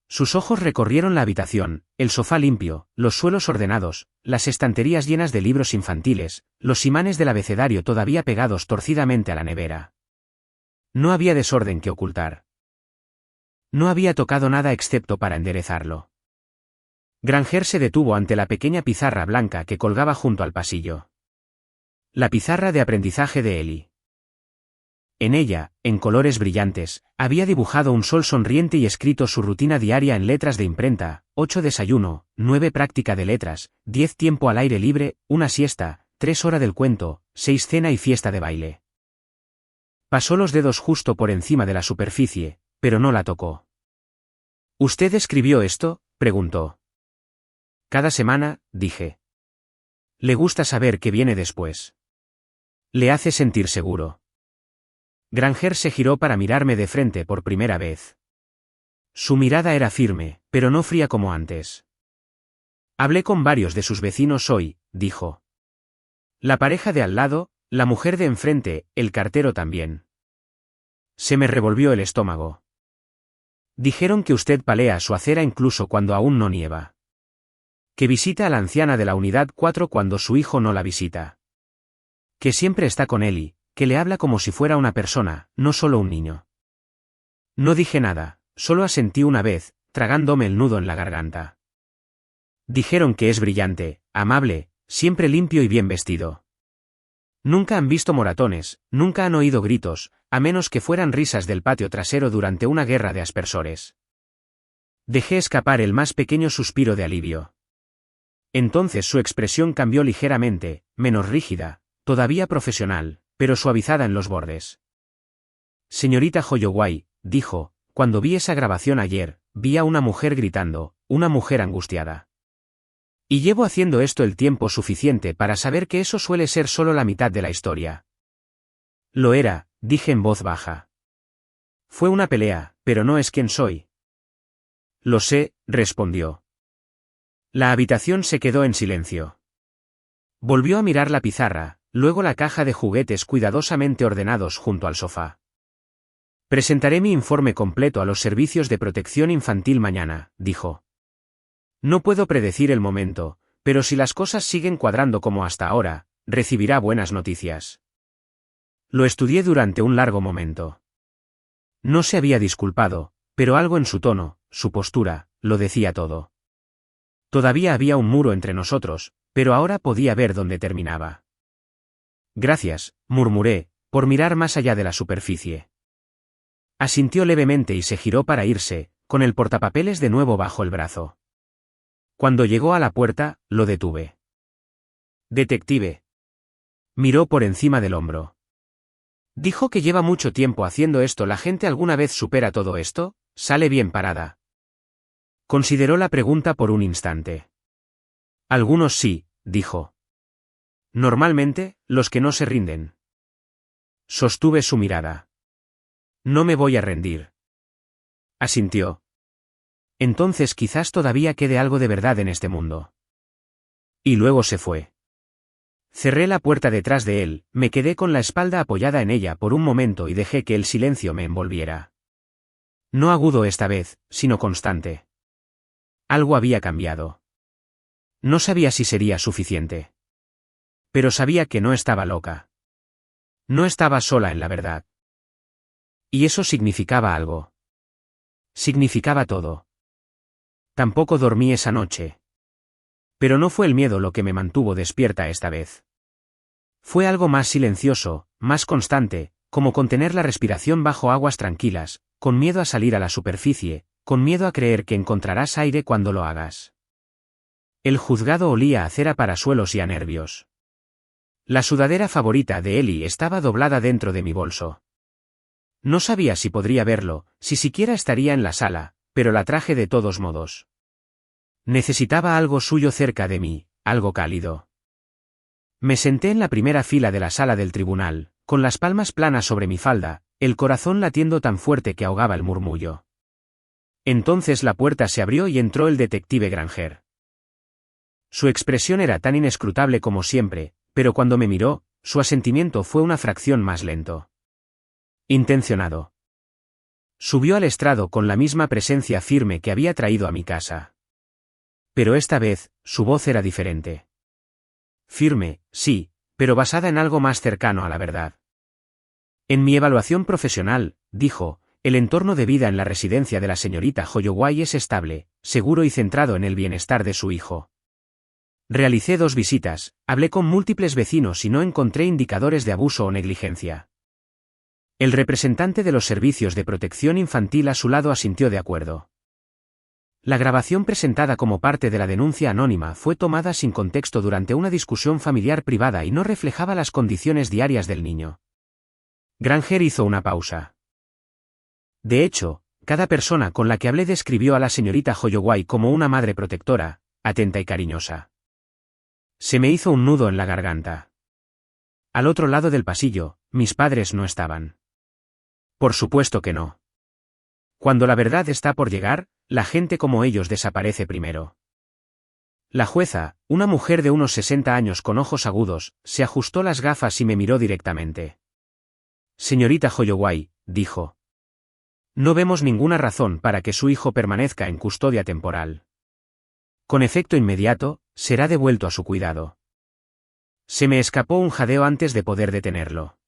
Sus ojos recorrieron la habitación, el sofá limpio, los suelos ordenados, las estanterías llenas de libros infantiles, los imanes del abecedario todavía pegados torcidamente a la nevera. No había desorden que ocultar. No había tocado nada excepto para enderezarlo. Granger se detuvo ante la pequeña pizarra blanca que colgaba junto al pasillo. La pizarra de aprendizaje de Ellie. En ella, en colores brillantes, había dibujado un sol sonriente y escrito su rutina diaria en letras de imprenta: 8 desayuno, 9 práctica de letras, 10 tiempo al aire libre, 1 siesta, 3 hora del cuento, 6 cena y fiesta de baile. Pasó los dedos justo por encima de la superficie, pero no la tocó. ¿Usted escribió esto?, preguntó. Cada semana, dije. Le gusta saber qué viene después. Le hace sentir seguro. Granger se giró para mirarme de frente por primera vez. Su mirada era firme, pero no fría como antes. Hablé con varios de sus vecinos hoy, dijo. La pareja de al lado, la mujer de enfrente, el cartero también. Se me revolvió el estómago. Dijeron que usted palea su acera incluso cuando aún no nieva. Que visita a la anciana de la unidad 4 cuando su hijo no la visita. Que siempre está con Ellie, que le habla como si fuera una persona, no solo un niño. No dije nada, solo asentí una vez, tragándome el nudo en la garganta. Dijeron que es brillante, amable, siempre limpio y bien vestido. Nunca han visto moratones, nunca han oído gritos, a menos que fueran risas del patio trasero durante una guerra de aspersores. Dejé escapar el más pequeño suspiro de alivio. Entonces su expresión cambió ligeramente, menos rígida, todavía profesional, pero suavizada en los bordes. Señorita Holloway, dijo, cuando vi esa grabación ayer, vi a una mujer gritando, una mujer angustiada. Y llevo haciendo esto el tiempo suficiente para saber que eso suele ser solo la mitad de la historia. Lo era, dije en voz baja. Fue una pelea, pero no es quien soy. Lo sé, respondió. La habitación se quedó en silencio. Volvió a mirar la pizarra, luego la caja de juguetes cuidadosamente ordenados junto al sofá. Presentaré mi informe completo a los servicios de protección infantil mañana, dijo. No puedo predecir el momento, pero si las cosas siguen cuadrando como hasta ahora, recibirá buenas noticias. Lo estudié durante un largo momento. No se había disculpado, pero algo en su tono, su postura, lo decía todo. Todavía había un muro entre nosotros, pero ahora podía ver dónde terminaba. Gracias, murmuré, por mirar más allá de la superficie. Asintió levemente y se giró para irse, con el portapapeles de nuevo bajo el brazo. Cuando llegó a la puerta, lo detuve. Detective. Miró por encima del hombro. Dijo que lleva mucho tiempo haciendo esto. ¿La gente alguna vez supera todo esto? ¿Sale bien parada? Consideró la pregunta por un instante. Algunos sí, dijo. Normalmente, los que no se rinden. Sostuve su mirada. No me voy a rendir. Asintió. Entonces quizás todavía quede algo de verdad en este mundo. Y luego se fue. Cerré la puerta detrás de él, me quedé con la espalda apoyada en ella por un momento y dejé que el silencio me envolviera. No agudo esta vez, sino constante. Algo había cambiado. No sabía si sería suficiente. Pero sabía que no estaba loca. No estaba sola en la verdad. Y eso significaba algo. Significaba todo. Tampoco dormí esa noche. Pero no fue el miedo lo que me mantuvo despierta esta vez. Fue algo más silencioso, más constante, como contener la respiración bajo aguas tranquilas, con miedo a salir a la superficie, con miedo a creer que encontrarás aire cuando lo hagas. El juzgado olía a cera para suelos y a nervios. La sudadera favorita de Ellie estaba doblada dentro de mi bolso. No sabía si podría verlo, si siquiera estaría en la sala, pero la traje de todos modos. Necesitaba algo suyo cerca de mí, algo cálido. Me senté en la primera fila de la sala del tribunal, con las palmas planas sobre mi falda, el corazón latiendo tan fuerte que ahogaba el murmullo. Entonces la puerta se abrió y entró el detective Granger. Su expresión era tan inescrutable como siempre, pero cuando me miró, su asentimiento fue una fracción más lento. Intencionado. Subió al estrado con la misma presencia firme que había traído a mi casa. Pero esta vez, su voz era diferente. Firme, sí, pero basada en algo más cercano a la verdad. En mi evaluación profesional, dijo, el entorno de vida en la residencia de la señorita Holloway es estable, seguro y centrado en el bienestar de su hijo. Realicé 2 visitas, hablé con múltiples vecinos y no encontré indicadores de abuso o negligencia. El representante de los servicios de protección infantil a su lado asintió de acuerdo. La grabación presentada como parte de la denuncia anónima fue tomada sin contexto durante una discusión familiar privada y no reflejaba las condiciones diarias del niño. Granger hizo una pausa. De hecho, cada persona con la que hablé describió a la señorita Holloway como una madre protectora, atenta y cariñosa. Se me hizo un nudo en la garganta. Al otro lado del pasillo, mis padres no estaban. Por supuesto que no. Cuando la verdad está por llegar, la gente como ellos desaparece primero. La jueza, una mujer de unos 60 años con ojos agudos, se ajustó las gafas y me miró directamente. Señorita Holloway, dijo. No vemos ninguna razón para que su hijo permanezca en custodia temporal. Con efecto inmediato, será devuelto a su cuidado. Se me escapó un jadeo antes de poder detenerlo.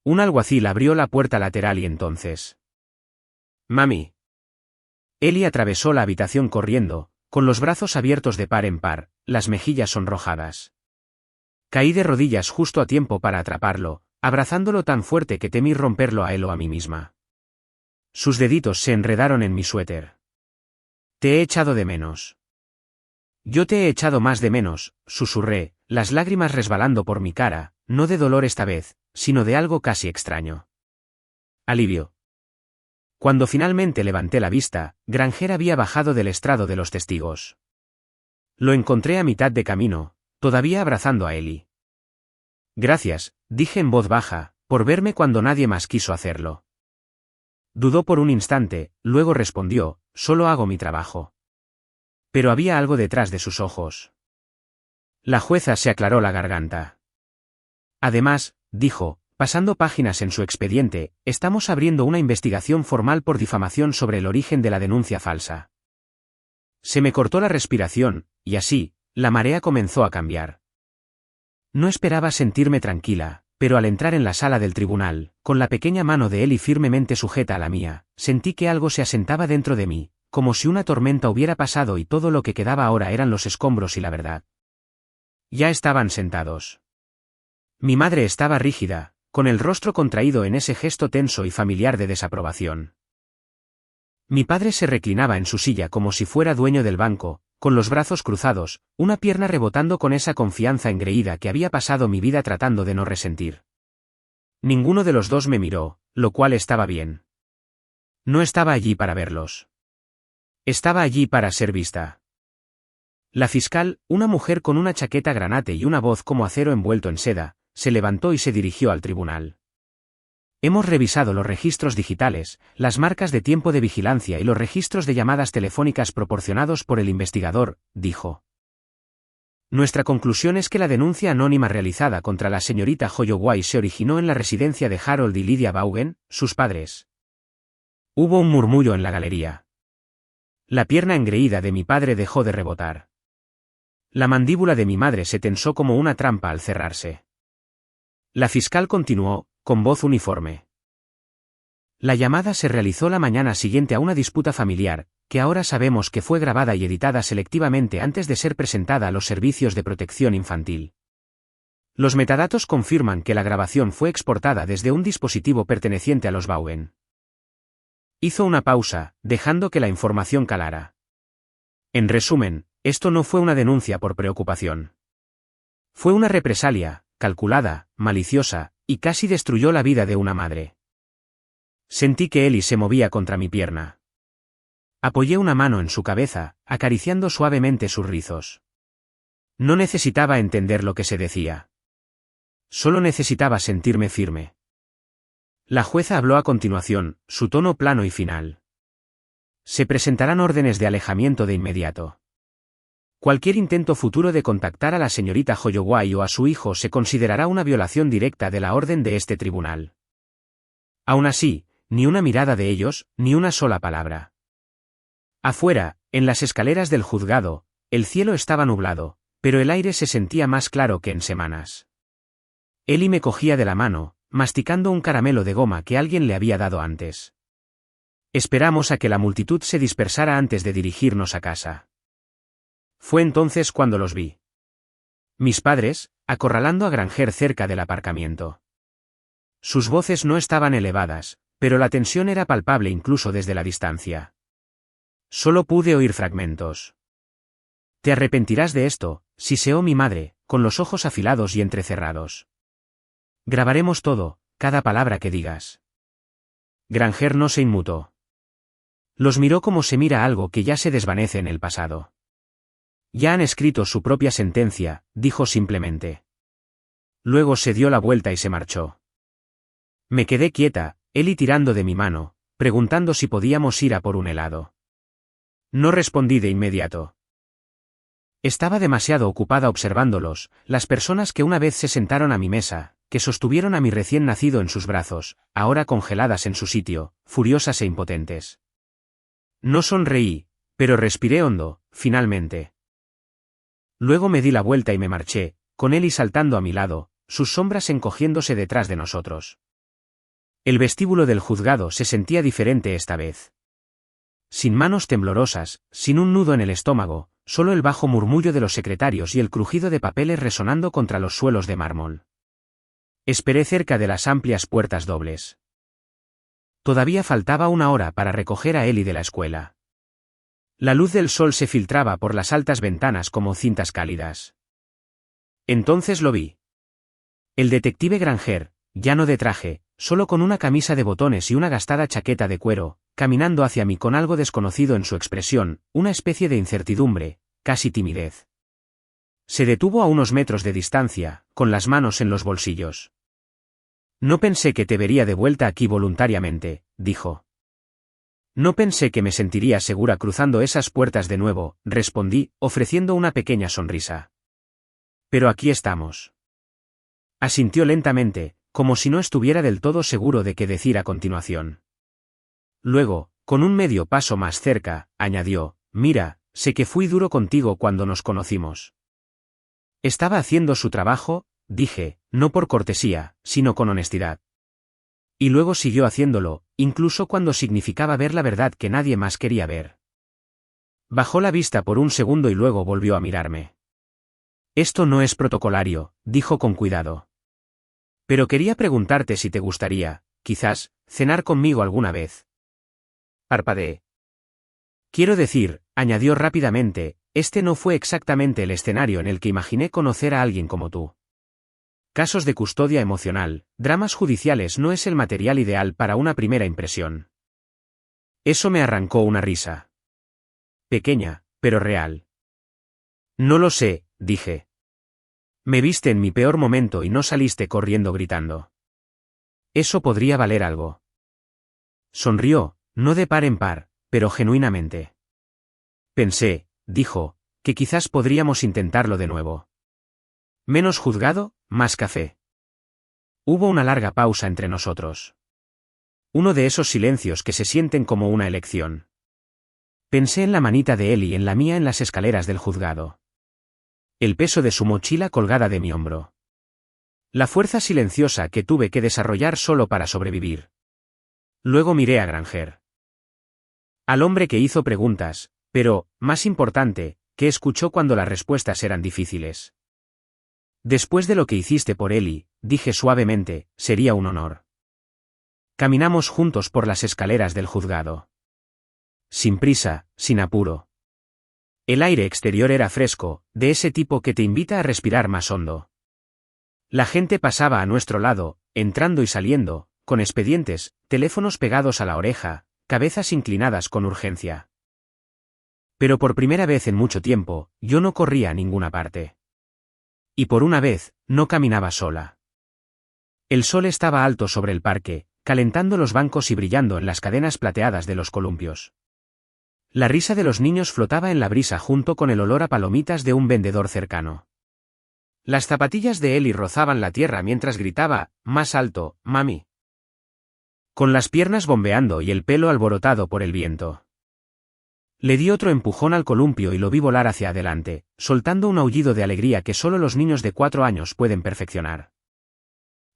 Un alguacil abrió la puerta lateral y entonces... Mami. Ellie atravesó la habitación corriendo, con los brazos abiertos de par en par, las mejillas sonrojadas. Caí de rodillas justo a tiempo para atraparlo, abrazándolo tan fuerte que temí romperlo a él o a mí misma. Sus deditos se enredaron en mi suéter. Te he echado de menos. Yo te he echado más de menos, susurré, las lágrimas resbalando por mi cara, no de dolor esta vez, sino de algo casi extraño. Alivio. Cuando finalmente levanté la vista, Granger había bajado del estrado de los testigos. Lo encontré a mitad de camino, todavía abrazando a Ellie. Gracias, dije en voz baja, por verme cuando nadie más quiso hacerlo. Dudó por un instante, luego respondió, solo hago mi trabajo. Pero había algo detrás de sus ojos. La jueza se aclaró la garganta. Además, dijo, pasando páginas en su expediente, estamos abriendo una investigación formal por difamación sobre el origen de la denuncia falsa. Se me cortó la respiración, y así, la marea comenzó a cambiar. No esperaba sentirme tranquila, pero al entrar en la sala del tribunal, con la pequeña mano de Ellie firmemente sujeta a la mía, sentí que algo se asentaba dentro de mí, como si una tormenta hubiera pasado y todo lo que quedaba ahora eran los escombros y la verdad. Ya estaban sentados. Mi madre estaba rígida, con el rostro contraído en ese gesto tenso y familiar de desaprobación. Mi padre se reclinaba en su silla como si fuera dueño del banco, con los brazos cruzados, una pierna rebotando con esa confianza engreída que había pasado mi vida tratando de no resentir. Ninguno de los dos me miró, lo cual estaba bien. No estaba allí para verlos. Estaba allí para ser vista. La fiscal, una mujer con una chaqueta granate y una voz como acero envuelto en seda, se levantó y se dirigió al tribunal. Hemos revisado los registros digitales, las marcas de tiempo de vigilancia y los registros de llamadas telefónicas proporcionados por el investigador, dijo. Nuestra conclusión es que la denuncia anónima realizada contra la señorita Holloway se originó en la residencia de Harold y Lydia Vaughan, sus padres. Hubo un murmullo en la galería. La pierna engreída de mi padre dejó de rebotar. La mandíbula de mi madre se tensó como una trampa al cerrarse. La fiscal continuó, con voz uniforme. La llamada se realizó la mañana siguiente a una disputa familiar, que ahora sabemos que fue grabada y editada selectivamente antes de ser presentada a los servicios de protección infantil. Los metadatos confirman que la grabación fue exportada desde un dispositivo perteneciente a los Vaughan. Hizo una pausa, dejando que la información calara. En resumen, esto no fue una denuncia por preocupación. Fue una represalia, calculada, maliciosa, y casi destruyó la vida de una madre. Sentí que Ellie se movía contra mi pierna. Apoyé una mano en su cabeza, acariciando suavemente sus rizos. No necesitaba entender lo que se decía. Solo necesitaba sentirme firme. La jueza habló a continuación, su tono plano y final. Se presentarán órdenes de alejamiento de inmediato. Cualquier intento futuro de contactar a la señorita Holloway o a su hijo se considerará una violación directa de la orden de este tribunal. Aún así, ni una mirada de ellos, ni una sola palabra. Afuera, en las escaleras del juzgado, el cielo estaba nublado, pero el aire se sentía más claro que en semanas. Ellie me cogía de la mano, masticando un caramelo de goma que alguien le había dado antes. Esperamos a que la multitud se dispersara antes de dirigirnos a casa. Fue entonces cuando los vi. Mis padres, acorralando a Granger cerca del aparcamiento. Sus voces no estaban elevadas, pero la tensión era palpable incluso desde la distancia. Solo pude oír fragmentos. Te arrepentirás de esto, siseó mi madre, con los ojos afilados y entrecerrados. Grabaremos todo, cada palabra que digas. Granger no se inmutó. Los miró como se mira algo que ya se desvanece en el pasado. Ya han escrito su propia sentencia, dijo simplemente. Luego se dio la vuelta y se marchó. Me quedé quieta, Ellie tirando de mi mano, preguntando si podíamos ir a por un helado. No respondí de inmediato. Estaba demasiado ocupada observándolos, las personas que una vez se sentaron a mi mesa, que sostuvieron a mi recién nacido en sus brazos, ahora congeladas en su sitio, furiosas e impotentes. No sonreí, pero respiré hondo, finalmente. Luego me di la vuelta y me marché, con Ellie saltando a mi lado, sus sombras encogiéndose detrás de nosotros. El vestíbulo del juzgado se sentía diferente esta vez. Sin manos temblorosas, sin un nudo en el estómago, solo el bajo murmullo de los secretarios y el crujido de papeles resonando contra los suelos de mármol. Esperé cerca de las amplias puertas dobles. Todavía faltaba una hora para recoger a Ellie de la escuela. La luz del sol se filtraba por las altas ventanas como cintas cálidas. Entonces lo vi. El detective Granger, ya no de traje, solo con una camisa de botones y una gastada chaqueta de cuero, caminando hacia mí con algo desconocido en su expresión, una especie de incertidumbre, casi timidez. Se detuvo a unos metros de distancia, con las manos en los bolsillos. No pensé que te vería de vuelta aquí voluntariamente, dijo. No pensé que me sentiría segura cruzando esas puertas de nuevo, respondí, ofreciendo una pequeña sonrisa. Pero aquí estamos. Asintió lentamente, como si no estuviera del todo seguro de qué decir a continuación. Luego, con un medio paso más cerca, añadió, mira, sé que fui duro contigo cuando nos conocimos. Estaba haciendo su trabajo, dije, no por cortesía, sino con honestidad. Y luego siguió haciéndolo, incluso cuando significaba ver la verdad que nadie más quería ver. Bajó la vista por un segundo y luego volvió a mirarme. Esto no es protocolario, dijo con cuidado. Pero quería preguntarte si te gustaría, quizás, cenar conmigo alguna vez. Parpadeé. Quiero decir, añadió rápidamente, este no fue exactamente el escenario en el que imaginé conocer a alguien como tú. Casos de custodia emocional, dramas judiciales no es el material ideal para una primera impresión. Eso me arrancó una risa. Pequeña, pero real. No lo sé, dije. Me viste en mi peor momento y no saliste corriendo gritando. Eso podría valer algo. Sonrió, no de par en par, pero genuinamente. Pensé, dijo, que quizás podríamos intentarlo de nuevo. Menos juzgado, más café. Hubo una larga pausa entre nosotros. Uno de esos silencios que se sienten como una elección. Pensé en la manita de Ellie y en la mía en las escaleras del juzgado. El peso de su mochila colgada de mi hombro. La fuerza silenciosa que tuve que desarrollar solo para sobrevivir. Luego miré a Granger. Al hombre que hizo preguntas, pero, más importante, que escuchó cuando las respuestas eran difíciles. Después de lo que hiciste por Ellie, dije suavemente, sería un honor. Caminamos juntos por las escaleras del juzgado. Sin prisa, sin apuro. El aire exterior era fresco, de ese tipo que te invita a respirar más hondo. La gente pasaba a nuestro lado, entrando y saliendo, con expedientes, teléfonos pegados a la oreja, cabezas inclinadas con urgencia. Pero por primera vez en mucho tiempo, yo no corría a ninguna parte. Y por una vez, no caminaba sola. El sol estaba alto sobre el parque, calentando los bancos y brillando en las cadenas plateadas de los columpios. La risa de los niños flotaba en la brisa junto con el olor a palomitas de un vendedor cercano. Las zapatillas de Ellie rozaban la tierra mientras gritaba, más alto, mami. Con las piernas bombeando y el pelo alborotado por el viento. Le di otro empujón al columpio y lo vi volar hacia adelante, soltando un aullido de alegría que solo los niños de 4 años pueden perfeccionar.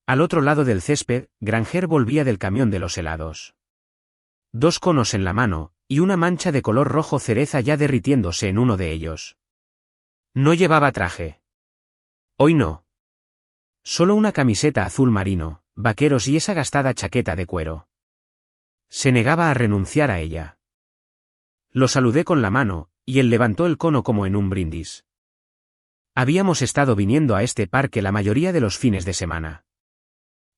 Al otro lado del césped, Granger volvía del camión de los helados. 2 conos en la mano, y una mancha de color rojo cereza ya derritiéndose en uno de ellos. No llevaba traje. Hoy no. Solo una camiseta azul marino, vaqueros y esa gastada chaqueta de cuero. Se negaba a renunciar a ella. Lo saludé con la mano, y él levantó el cono como en un brindis. Habíamos estado viniendo a este parque la mayoría de los fines de semana.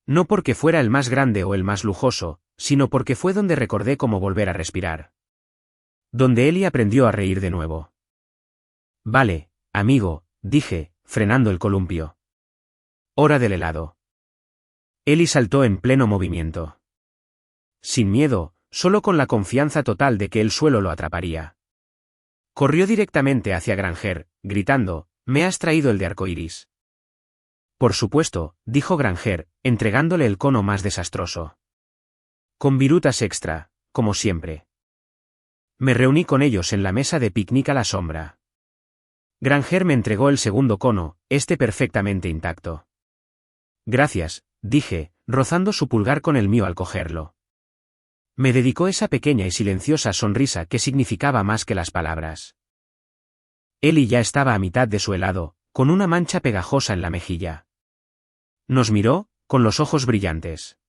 No porque fuera el más grande o el más lujoso, sino porque fue donde recordé cómo volver a respirar. Donde Ellie aprendió a reír de nuevo. Vale, amigo, dije, frenando el columpio. Hora del helado. Ellie saltó en pleno movimiento. Sin miedo, solo con la confianza total de que el suelo lo atraparía. Corrió directamente hacia Granger, gritando, «¿Me has traído el de arcoíris?» Por supuesto, dijo Granger, entregándole el cono más desastroso. Con virutas extra, como siempre. Me reuní con ellos en la mesa de picnic a la sombra. Granger me entregó el segundo cono, perfectamente intacto. Gracias, dije, rozando su pulgar con el mío al cogerlo. Me dedicó esa pequeña y silenciosa sonrisa que significaba más que las palabras. Ellie ya estaba a mitad de su helado, con una mancha pegajosa en la mejilla. Nos miró, con los ojos brillantes.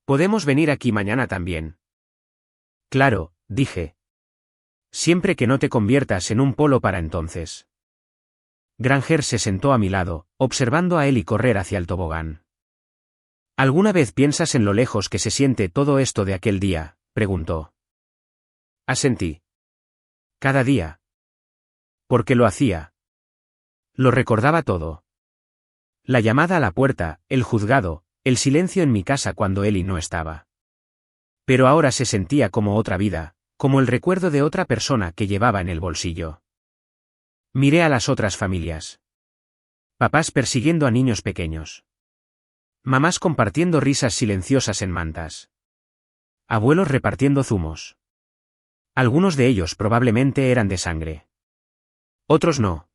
¿Podemos venir aquí mañana también? Claro, dije. Siempre que no te conviertas en un polo para entonces. Granger se sentó a mi lado, observando a Ellie correr hacia el tobogán. ¿Alguna vez piensas en lo lejos que se siente todo esto de aquel día?, preguntó. Asentí. Cada día. Porque lo hacía. Lo recordaba todo. La llamada a la puerta, el juzgado, el silencio en mi casa cuando Ellie no estaba. Pero ahora se sentía como otra vida, como el recuerdo de otra persona que llevaba en el bolsillo. Miré a las otras familias. Papás persiguiendo a niños pequeños. Mamás compartiendo risas silenciosas en mantas. Abuelos repartiendo zumos. Algunos de ellos probablemente eran de sangre. Otros no.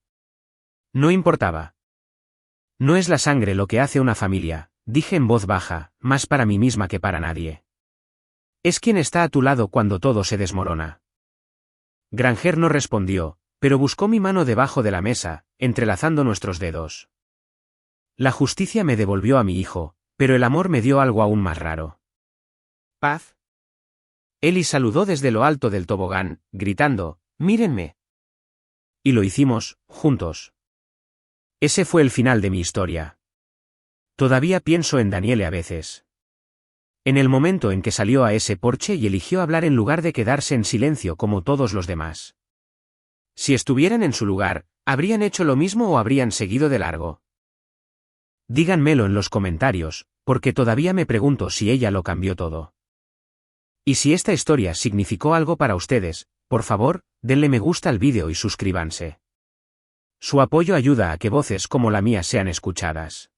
No importaba. No es la sangre lo que hace una familia, dije en voz baja, más para mí misma que para nadie. Es quien está a tu lado cuando todo se desmorona. Granger no respondió, pero buscó mi mano debajo de la mesa, entrelazando nuestros dedos. La justicia me devolvió a mi hijo, pero el amor me dio algo aún más raro. ¿Paz? Ellie saludó desde lo alto del tobogán, gritando, «¡Mírenme!». Y lo hicimos, juntos. Ese fue el final de mi historia. Todavía pienso en Daniele a veces. En el momento en que salió a ese porche y eligió hablar en lugar de quedarse en silencio como todos los demás. Si estuvieran en su lugar, ¿habrían hecho lo mismo o habrían seguido de largo? Díganmelo en los comentarios, porque todavía me pregunto si ella lo cambió todo. Y si esta historia significó algo para ustedes, por favor, denle me gusta al vídeo y suscríbanse. Su apoyo ayuda a que voces como la mía sean escuchadas.